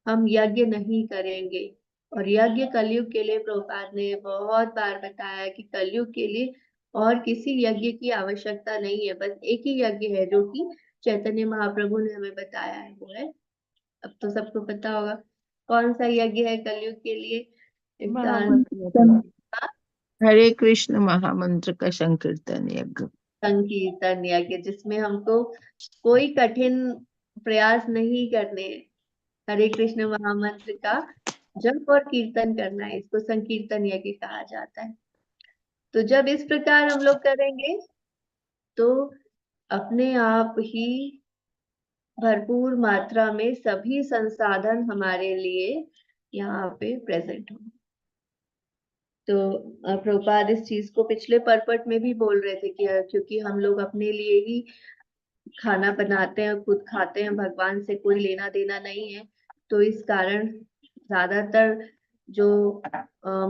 हम यज्ञ नहीं करेंगे, और यज्ञ कलयुग के लिए प्रभुपाद ने बहुत बार बताया कि कलयुग के लिए और किसी यज्ञ की आवश्यकता नहीं है, बस एक ही यज्ञ है जो कि चैतन्य महाप्रभु ने हमें बताया है, वो है, अब तो सबको पता होगा कौन सा यज्ञ है कलयुग के लिए। हरे कृष्ण महामंत्र का संकीर्तन यज्ञ। संकीर्तन यज्ञ, जिसमें हमको कोई कठिन प्रयास नहीं करने हैं, हरे कृष्ण महामंत्र का जप और कीर्तन करना है, इसको संकीर्तन यज्ञ कहा जाता है। तो जब इस प्रकार हम लोग करेंगे तो अपने आप ही भरपूर मात्रा में सभी संसाधन हमारे लिए यहाँ पे प्रेजेंट होंगे। तो प्रभुपाद इस चीज को पिछले पर्पट में भी बोल रहे थे कि क्योंकि हम लोग अपने लिए ही खाना बनाते हैं, खुद खाते हैं, भगवान से कोई लेना देना नहीं है, तो इस कारण ज्यादातर जो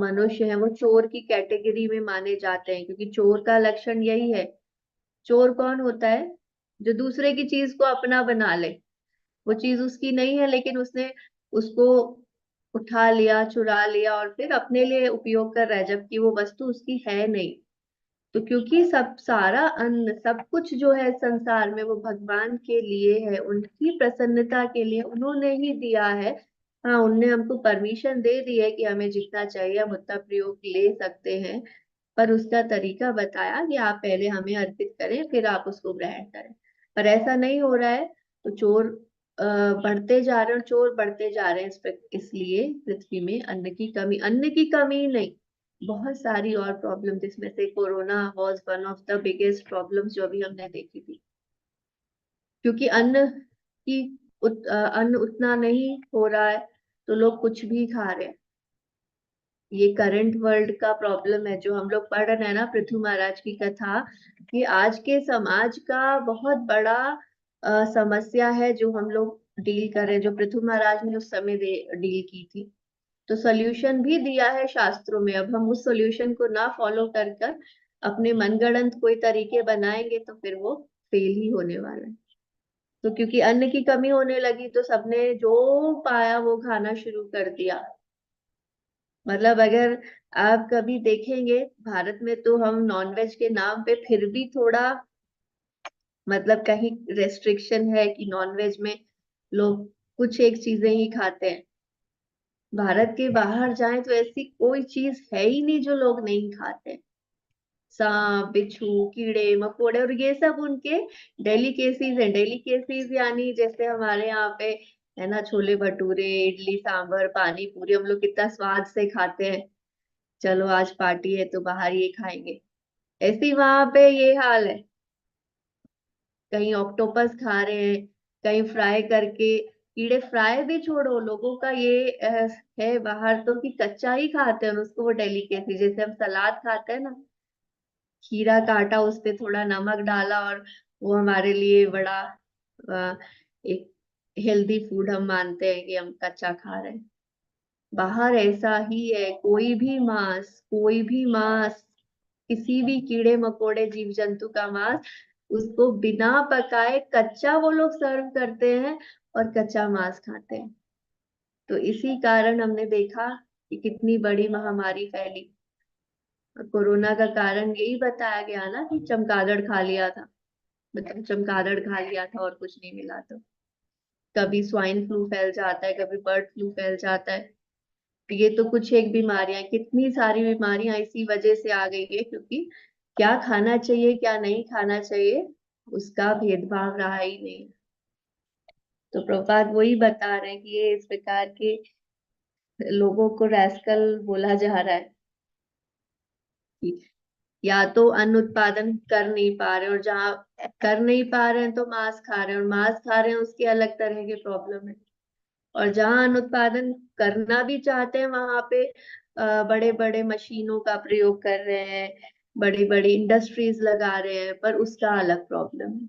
मनुष्य है वो चोर की कैटेगरी में माने जाते हैं, क्योंकि चोर का लक्षण यही है। चोर कौन होता है? जो दूसरे की चीज को अपना बना ले, वो चीज उसकी नहीं है लेकिन उसने उसको उठा लिया, चुरा लिया और फिर अपने लिए उपयोग कर रहा है, जबकि वो वस्तु उसकी है नहीं। तो क्योंकि सब सारा अन्न सब कुछ जो है संसार में वो भगवान के लिए है, उनकी प्रसन्नता के लिए उन्होंने ही दिया है। हाँ, उनने हमको परमिशन दे दी है कि हमें जितना चाहिए हम उतना प्रयोग ले सकते हैं, पर उसका तरीका बताया कि आप पहले हमें अर्पित करें फिर आप उसको ग्रहण करें। पर ऐसा नहीं हो रहा है, तो चोर बढ़ते जा रहे हैं और चोर बढ़ते जा रहे हैं। इसलिए पृथ्वी में अन्न की कमी नहीं, बहुत सारी और प्रॉब्लम, जिसमें से corona was one of the biggest problems जो अभी हमने देखी थी। क्योंकि अन्न उतना नहीं हो रहा है तो लोग कुछ भी खा रहे हैं। ये करंट वर्ल्ड का प्रॉब्लम है जो हम लोग पढ़ रहे हैं ना, पृथ्वी महाराज की कथा, कि आज के समाज का बहुत बड़ा समस्या है जो हम लोग डील कर रहे हैं, जो पृथ्वी महाराज ने उस समय डील की थी। तो सोल्यूशन भी दिया है शास्त्रों में। अब हम उस सोल्यूशन को ना फॉलो कर कर अपने मनगढ़ंत कोई तरीके बनाएंगे तो फिर वो फेल ही होने वाला है। तो क्योंकि अन्न की कमी होने लगी तो सबने जो पाया वो खाना शुरू कर दिया। मतलब अगर आप कभी देखेंगे भारत में तो हम नॉनवेज के नाम पे फिर भी थोड़ा, मतलब कहीं रेस्ट्रिक्शन है कि नॉनवेज में लोग कुछ एक चीजें ही खाते हैं। भारत के बाहर जाएं तो ऐसी कोई चीज है ही नहीं जो लोग नहीं खाते। सांप, बिच्छू, कीड़े मकोड़े, और ये सब उनके डेलिकेसीज है। डेलिकेसीज यानी जैसे हमारे यहाँ पे है ना, छोले भटूरे, इडली सांभर, पानी पूरी हम लोग कितना स्वाद से खाते हैं। चलो आज पार्टी है तो बाहर ये खाएंगे, ऐसे ही वहां पे ये हाल है। कहीं ऑक्टोपस खा रहे हैं, कहीं फ्राई करके, कीड़े फ्राई भी छोड़ो, लोगों का ये है बाहर तो कि कच्चा ही खाते हैं उसको। वो डेलिकेसी जैसे हम सलाद खाते हैं ना, खीरा काटा उस पे थोड़ा नमक डाला और वो हमारे लिए बड़ा एक हेल्दी फूड हम मानते हैं कि हम कच्चा खा रहे हैं। बाहर ऐसा ही है, कोई भी मांस किसी भी कीड़े मकोड़े जीव जंतु का मांस, उसको बिना पकाए कच्चा वो लोग सर्व करते हैं और कच्चा मांस खाते हैं। तो इसी कारण हमने देखा कि कितनी बड़ी महामारी फैली। और कोरोना का कारण यही बताया गया ना कि चमगादड़ खा लिया था, मतलब चमगादड़ खा लिया था और कुछ नहीं मिला। तो कभी स्वाइन फ्लू फैल जाता है, कभी बर्ड फ्लू फैल जाता है। ये तो कुछ एक बीमारियां, कितनी सारी बीमारियां इसी वजह से आ गई है, क्योंकि क्या खाना चाहिए क्या नहीं खाना चाहिए उसका भेदभाव रहा ही नहीं। तो प्रभुपाद वही बता रहे हैं कि ये इस प्रकार के लोगों को रैस्कल बोला जा रहा है कि या तो अन्न उत्पादन कर नहीं पा रहे, और जहाँ कर नहीं पा रहे हैं तो मांस खा रहे हैं, और मांस खा रहे हैं उसके अलग तरह के प्रॉब्लम है। और जहाँ अन्न उत्पादन करना भी चाहते हैं वहां पे बड़े बड़े मशीनों का प्रयोग कर रहे हैं, बड़ी बड़ी इंडस्ट्रीज लगा रहे हैं, पर उसका अलग प्रॉब्लम है।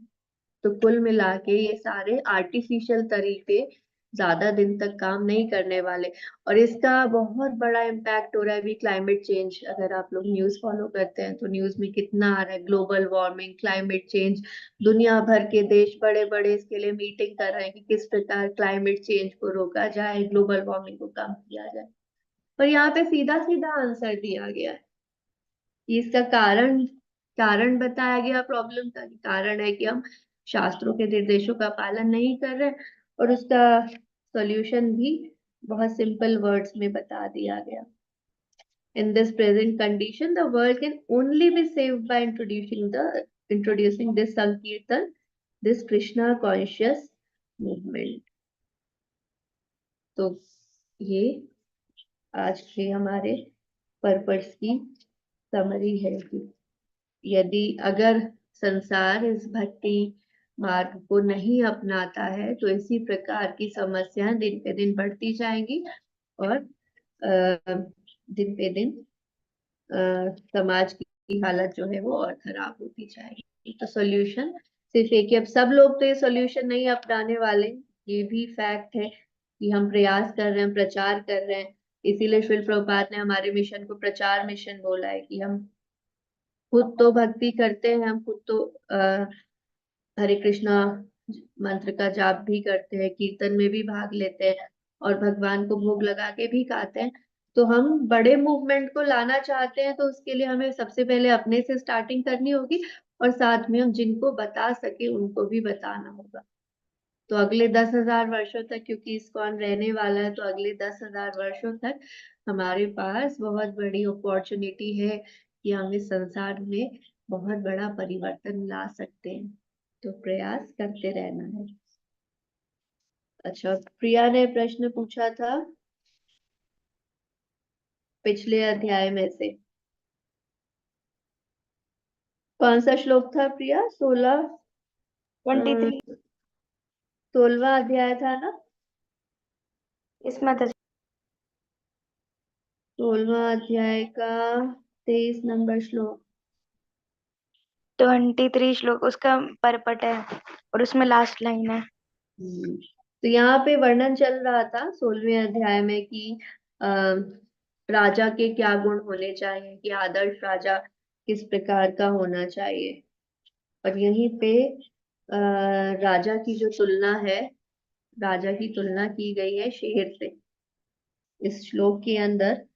तो कुल मिला के ये सारे आर्टिफिशियल तरीके ज्यादा दिन तक काम नहीं करने वाले। और इसका बहुत बड़ा इम्पैक्ट हो रहा है अभी क्लाइमेट चेंज। अगर आप लोग न्यूज फॉलो करते हैं तो न्यूज में कितना आ रहा है, ग्लोबल वार्मिंग, क्लाइमेट चेंज। दुनिया भर के देश बड़े बड़े इसके लिए मीटिंग कर रहे हैं कि किस प्रकार क्लाइमेट चेंज को रोका जाए, ग्लोबल वार्मिंग को कम किया जाए। पर यहाँ पे सीधा सीधा आंसर दिया गया है कि इसका कारण कारण बताया गया प्रॉब्लम का, कि कारण है कि हम शास्त्रों के निर्देशों का पालन नहीं कर रहे, और उसका सॉल्यूशन भी बहुत सिंपल वर्ड्स में बता दिया गया। In this present condition, the world can only be saved by introducing this Sankirtan, this Krishna conscious movement. तो ये आज के हमारे पर्पस की समरी है कि यदि अगर संसार इस भक्ति मार्ग को नहीं अपनाता है तो इसी प्रकार की समस्याएं दिन पे दिन बढ़ती जाएंगी, और दिन पे दिन समाज की हालत जो है वो और खराब होती जाएगी। तो सॉल्यूशन सिर्फ एक ही। अब सब लोग तो ये सॉल्यूशन नहीं अपनाने वाले, ये भी फैक्ट है कि हम प्रयास कर रहे हैं, प्रचार कर रहे हैं। इसीलिए श्रील प्रभुपाद ने हमारे मिशन को प्रचार मिशन बोला है कि हम खुद तो भक्ति करते हैं, हम खुद तो हरे कृष्णा मंत्र का जाप भी करते हैं, कीर्तन में भी भाग लेते हैं और भगवान को भोग लगा के भी खाते हैं। तो हम बड़े मूवमेंट को लाना चाहते हैं, तो उसके लिए हमें सबसे पहले अपने से स्टार्टिंग करनी होगी, और साथ में हम जिनको बता सके उनको भी बताना होगा। तो अगले 10,000 वर्षों तक, क्योंकि इस्कॉन रहने वाला है, तो अगले 10,000 वर्षों तक हमारे पास बहुत बड़ी अपॉर्चुनिटी है कि हम इस संसार में बहुत बड़ा परिवर्तन ला सकते हैं। तो प्रयास करते रहना है। अच्छा, प्रिया ने प्रश्न पूछा था पिछले अध्याय में से। कौन सा श्लोक था प्रिया? 23। 16वां अध्याय था ना? इस माताजी 16वां अध्याय का 23 नंबर श्लोक। 23 श्लोक उसका परपट है और उसमें लास्ट लाइन है। तो यहाँ पे वर्णन चल रहा था 16वें अध्याय में कि राजा के क्या गुण होने चाहिए, कि आदर्श राजा किस प्रकार का होना चाहिए। और यहीं पे राजा की जो तुलना है, राजा की तुलना की गई है शेर से। इस श्लोक के अंदर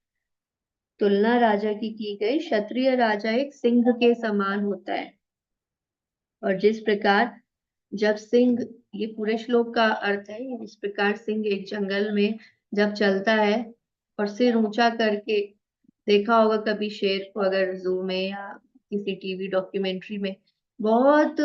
तुलना राजा की गई। क्षत्रिय राजा एक सिंह के समान होता है, और जिस प्रकार जब सिंह, ये पूरे श्लोक का अर्थ है, इस प्रकार सिंह एक जंगल में जब चलता है और सिर ऊंचा करके, देखा होगा कभी शेर को अगर जू में या किसी टीवी डॉक्यूमेंट्री में, बहुत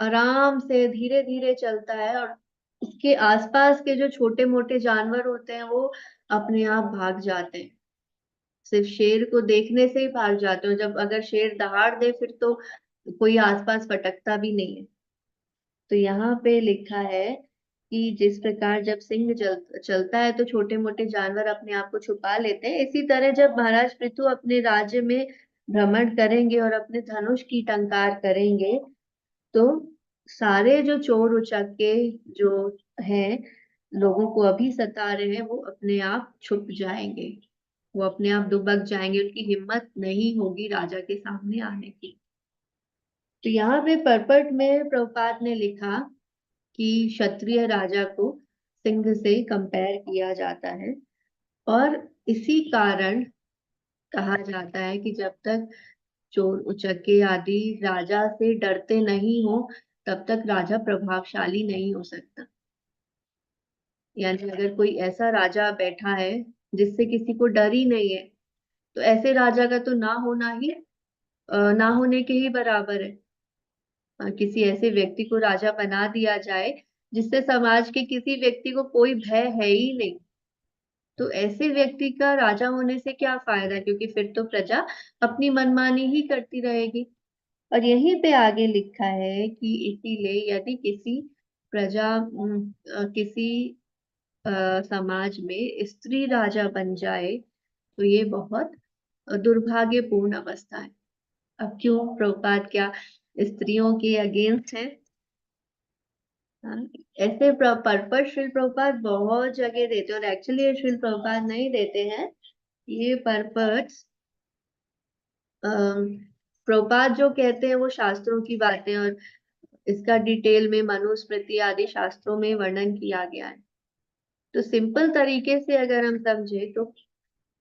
आराम से धीरे धीरे चलता है, और उसके आसपास के जो छोटे मोटे जानवर होते हैं वो अपने आप भाग जाते हैं। सिर्फ शेर को देखने से ही भाग जाते हैं। जब अगर शेर दहाड़ दे फिर तो कोई आसपास फटकता भी नहीं है। तो यहाँ पे लिखा है कि जिस प्रकार जब सिंह चलता है तो छोटे मोटे जानवर अपने आप को छुपा लेते हैं, इसी तरह जब महाराज पृथु अपने राज्य में भ्रमण करेंगे और अपने धनुष की टंकार करेंगे, तो सारे जो चोर उचक्के जो हैं, लोगों को अभी सता रहे हैं, वो अपने आप छुप जाएंगे, वो अपने आप दुबक जाएंगे, उनकी हिम्मत नहीं होगी राजा के सामने आने की। तो यहाँ पे परपट में प्रभुपाद ने लिखा कि क्षत्रिय राजा को सिंह से कंपेयर किया जाता है, और इसी कारण कहा जाता है कि जब तक चोर उचक्के आदि राजा से डरते नहीं हो, तब तक राजा प्रभावशाली नहीं हो सकता। यानी अगर कोई ऐसा राजा बैठा है जिससे किसी को डर ही नहीं है, तो ऐसे राजा का तो ना होना ही ना होने के ही बराबर है। किसी ऐसे व्यक्ति को राजा बना दिया जाए जिससे समाज के किसी व्यक्ति को कोई भय है ही नहीं, तो ऐसे व्यक्ति का राजा होने से क्या फायदा, क्योंकि फिर तो प्रजा अपनी मनमानी ही करती रहेगी। और यहीं पे आगे लिखा है कि इसीलिए यदि किसी किसी समाज में स्त्री राजा बन जाए तो ये बहुत दुर्भाग्यपूर्ण अवस्था है। अब क्यों प्रभुपाद क्या स्त्रियों के अगेंस्ट है? ऐसे पर्पस श्रील प्रभुपाद बहुत जगह देते हैं, और एक्चुअली ये श्रील प्रभुपाद नहीं देते हैं, ये पर्पस प्रभुपाद जो कहते हैं वो शास्त्रों की बातें, और इसका डिटेल में मनुस्मृति आदि शास्त्रों में वर्णन किया गया है। तो सिंपल तरीके से अगर हम समझे तो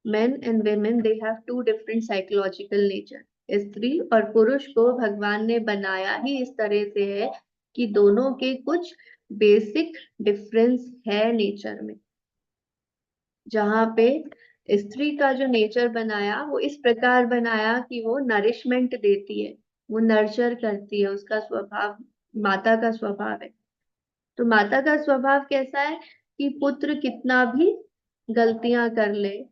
men and women they have two different psychological nature। स्त्री और पुरुष को भगवान ने बनाया ही इस तरह से है कि दोनों के कुछ बेसिक डिफरेंस है नेचर में। जहाँ पे स्त्री का जो नेचर बनाया वो इस प्रकार बनाया कि वो नरिशमेंट देती है, वो नर्चर करती है, उसका स्वभाव माता का स्वभाव है। तो माता का स्वभाव कैसा है कि पुत्र कितना भी गलतियां कर ले,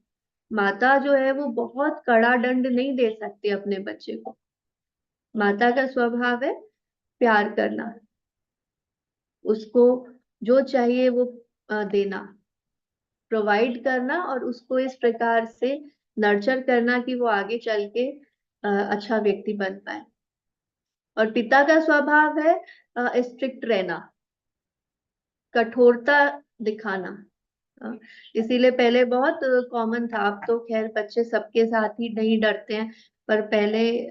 माता जो है वो बहुत कड़ा दंड नहीं दे सकती अपने बच्चे को। माता का स्वभाव है प्यार करना, उसको जो चाहिए वो देना, प्रोवाइड करना, और उसको इस प्रकार से नर्चर करना कि वो आगे चल के अच्छा व्यक्ति बन पाए। और पिता का स्वभाव है स्ट्रिक्ट रहना, कठोरता दिखाना। इसीलिए पहले बहुत कॉमन था, अब तो खैर बच्चे सबके साथ ही नहीं डरते हैं, पर पहले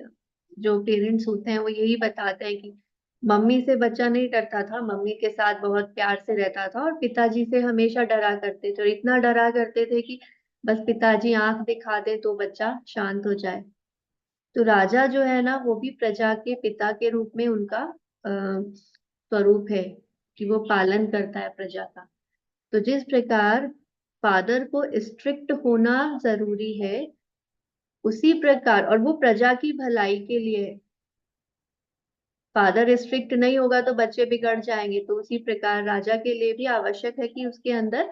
जो पेरेंट्स होते हैं वो यही बताते हैं कि मम्मी से बच्चा नहीं डरता था, मम्मी के साथ बहुत प्यार से रहता था, और पिताजी से हमेशा डरा करते थे, और इतना डरा करते थे कि बस पिताजी आंख दिखा दे तो बच्चा शांत हो जाए। तो राजा जो है ना, वो भी प्रजा के पिता के रूप में उनका स्वरूप है कि वो पालन करता है प्रजा का। तो जिस प्रकार फादर को स्ट्रिक्ट होना जरूरी है, उसी प्रकार, और वो प्रजा की भलाई के लिए है। फादर स्ट्रिक्ट नहीं होगा तो बच्चे बिगड़ जाएंगे, तो उसी प्रकार राजा के लिए भी आवश्यक है कि उसके अंदर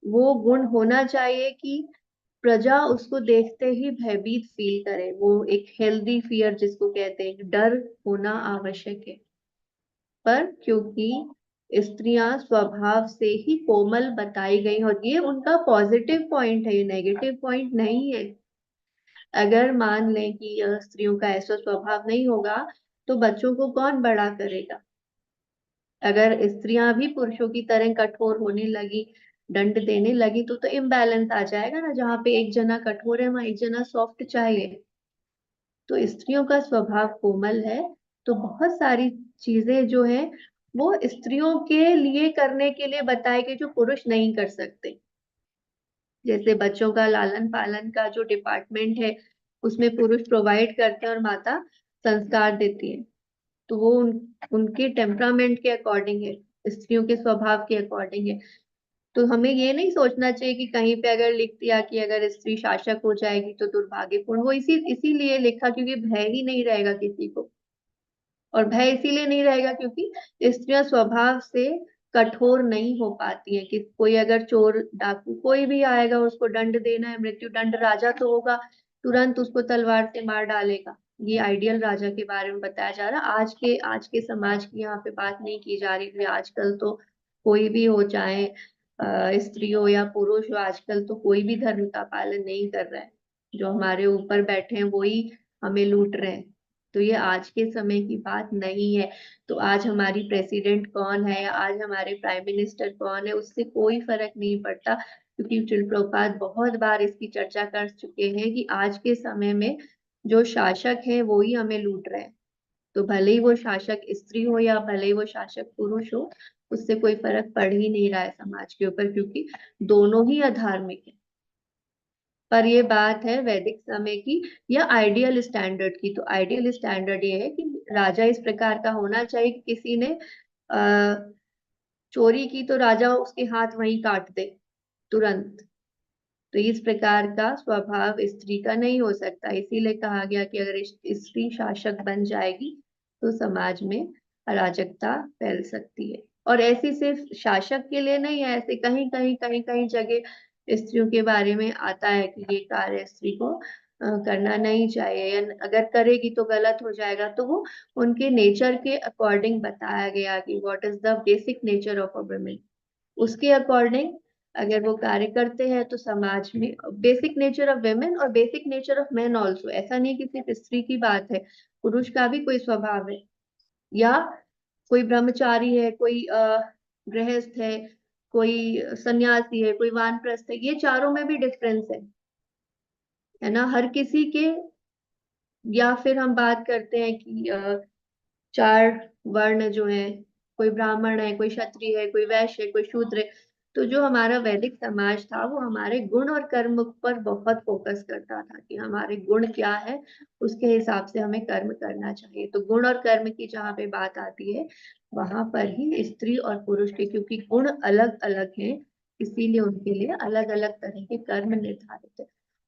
वो गुण होना चाहिए कि प्रजा उसको देखते ही भयभीत फील करे। वो एक हेल्दी फियर जिसको कहते हैं, डर होना आवश्यक है। पर क्योंकि स्त्रियां स्वभाव से ही कोमल बताई गई, और ये उनका पॉजिटिव पॉइंट है, ये नेगेटिव पॉइंट नहीं है। अगर मान लें कि स्त्रियों का ऐसा स्वभाव नहीं होगा तो बच्चों को कौन बड़ा करेगा। अगर स्त्रियां भी पुरुषों की तरह कठोर होने लगी, दंड देने लगी, तो इम्बैलेंस आ जाएगा ना। जहाँ पे एक जना कठोर है वहां एक जना सॉफ्ट चाहिए। तो स्त्रियों का स्वभाव कोमल है, तो बहुत सारी चीजें जो है वो स्त्रियों के लिए करने के लिए बताए गए जो पुरुष नहीं कर सकते। जैसे बच्चों का लालन पालन का जो डिपार्टमेंट है उसमें पुरुष प्रोवाइड करते हैं और माता संस्कार देती है। तो वो उनके टेम्परामेंट के अकॉर्डिंग है, स्त्रियों के स्वभाव के अकॉर्डिंग है। तो हमें ये नहीं सोचना चाहिए कि कहीं पे अगर लिख दिया कि अगर स्त्री शासक हो जाएगी तो दुर्भाग्यपूर्ण। वो इसीलिए लिखा क्योंकि भय ही नहीं रहेगा किसी को। और भय इसीलिए नहीं रहेगा क्योंकि स्त्रियां स्वभाव से कठोर नहीं हो पाती हैं। कि कोई अगर चोर डाकू कोई भी आएगा, उसको दंड देना है, मृत्यु दंड, राजा तो होगा तुरंत उसको तलवार से मार डालेगा। ये आइडियल राजा के बारे में बताया जा रहा है। आज के समाज की यहाँ पे बात नहीं की जा रही। आजकल तो कोई भी हो, चाहे स्त्री हो या पुरुष हो, आजकल तो कोई भी धर्म का पालन नहीं कर रहा है। जो हमारे ऊपर बैठे हैं वही हमें लूट रहे हैं। तो ये आज के समय की बात नहीं है। तो आज हमारी प्रेसिडेंट कौन है या आज हमारे प्राइम मिनिस्टर कौन है, उससे कोई फर्क नहीं पड़ता। क्योंकि श्रील प्रभुपाद बहुत बार इसकी चर्चा कर चुके हैं कि आज के समय में जो शासक है वो ही हमें लूट रहे हैं। तो भले ही वो शासक स्त्री हो या भले ही वो शासक पुरुष हो, उससे कोई फर्क पड़ ही नहीं रहा है समाज के ऊपर, क्योंकि दोनों ही अधार्मिक है। पर ये बात है वैदिक समय की या आइडियल स्टैंडर्ड की। तो आइडियल स्टैंडर्ड ये है कि राजा इस प्रकार का होना चाहिए कि किसी ने चोरी की तो राजा उसके हाथ वहीं काट दे तुरंत। तो इस प्रकार का स्वभाव स्त्री का नहीं हो सकता। इसीलिए कहा गया कि अगर स्त्री शासक बन जाएगी तो समाज में अराजकता फैल सकती है। और ऐसी सिर्फ शासक के लिए नहीं है, ऐसे कहीं कहीं कहीं कहीं जगह स्त्रियों के बारे में आता है कि ये कार्य स्त्री को करना नहीं चाहिए, या अगर करेगी तो गलत हो जाएगा। तो वो उनके नेचर के अकॉर्डिंग बताया गया कि what is the basic nature of a women. उसके अकॉर्डिंग अगर वो कार्य करते हैं तो समाज में बेसिक नेचर ऑफ वेमेन और basic nature of main also, ऐसा नहीं कि सिर्फ स्त्री की बात है, पुरुष का भी कोई स्वभाव है। या कोई ब्रह्मचारी है, कोई गृहस्थ है, कोई सन्यासी है, कोई वानप्रस्थ है, ये चारों में भी डिफरेंस है ना हर किसी के। या फिर हम बात करते हैं कि चार वर्ण जो है, कोई ब्राह्मण है, कोई क्षत्रिय है, कोई वैश्य है, कोई शूद्र है। तो जो हमारा वैदिक समाज था वो हमारे गुण और कर्म पर बहुत फोकस करता था कि हमारे गुण क्या है, उसके हिसाब से हमें कर्म करना चाहिए। तो गुण और कर्म की जहाँ पे बात आती है वहां पर ही स्त्री और पुरुष के, क्योंकि गुण अलग अलग हैं, इसीलिए उनके लिए अलग अलग तरह के कर्म निर्धारित है।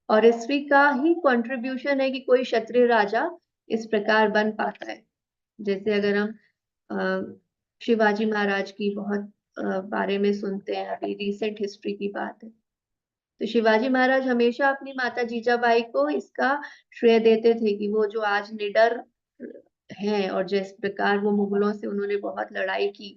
और स्त्री का ही कंट्रीब्यूशन है कि कोई क्षत्रिय राजा इस प्रकार बन पाता है। जैसे अगर हम शिवाजी महाराज की बहुत बारे में सुनते हैं, अभी रिसेंट हिस्ट्री की बात है, तो शिवाजी महाराज हमेशा अपनी माता जीजाबाई को इसका श्रेय देते थे कि वो जो आज निडर हैं, और जिस प्रकार वो मुगलों से उन्होंने बहुत लड़ाई की,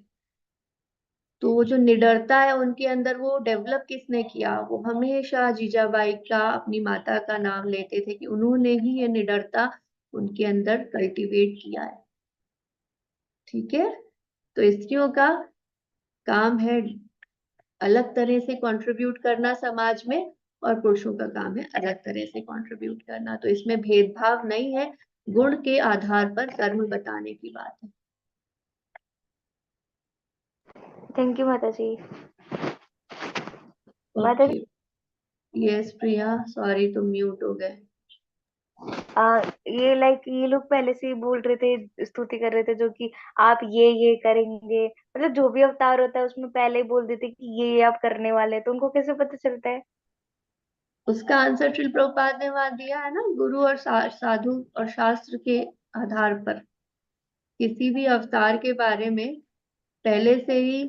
तो वो जो निडरता है उनके अंदर वो डेवलप किसने किया। वो हमेशा जीजाबाई का, अपनी माता का नाम लेते थे कि उन्होंने ही ये निडरता उनके अंदर कल्टीवेट किया है। ठीक है। तो स्त्रियों का काम है अलग तरह से कंट्रीब्यूट करना समाज में, और पुरुषों का काम है अलग तरह से कंट्रीब्यूट करना। तो इसमें भेदभाव नहीं है, गुण के आधार पर कर्म बताने की बात है। थैंक यू माता जी। माता ओके। जी, यस प्रिया, सॉरी तुम म्यूट हो गए। ये ये लोग पहले से ही बोल रहे थे, स्तुति कर रहे थे, जो कि आप ये करेंगे, मतलब जो भी अवतार होता है उसमें पहले ही बोल देते कि ये आप करने वाले हैं, तो उनको कैसे पता चलता है? उसका आंसर श्रील प्रभुपाद ने वहां दिया है ना, गुरु और साधु और शास्त्र के आधार पर किसी भी अवतार के बारे में पहले से ही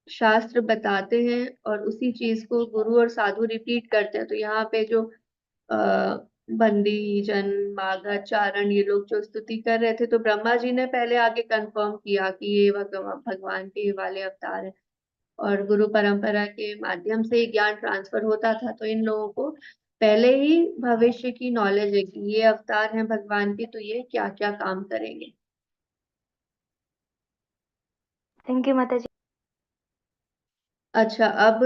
शास्त्र बताते हैं और उसी चीज को गुरु और साधु रिपीट करते हैं। तो यहाँ पे जो बंदी जन मागध चारण ये लोग जो स्तुति कर रहे थे, तो ब्रह्मा जी ने पहले आगे कंफर्म किया कि ये भगवान के ये वाले अवतार है, और गुरु परंपरा के माध्यम से ज्ञान ट्रांसफर होता था। तो इन लोगों को पहले ही भविष्य की नॉलेज है कि ये अवतार हैं भगवान के, तो ये क्या क्या काम करेंगे। थैंक यू माता जी। अच्छा, अब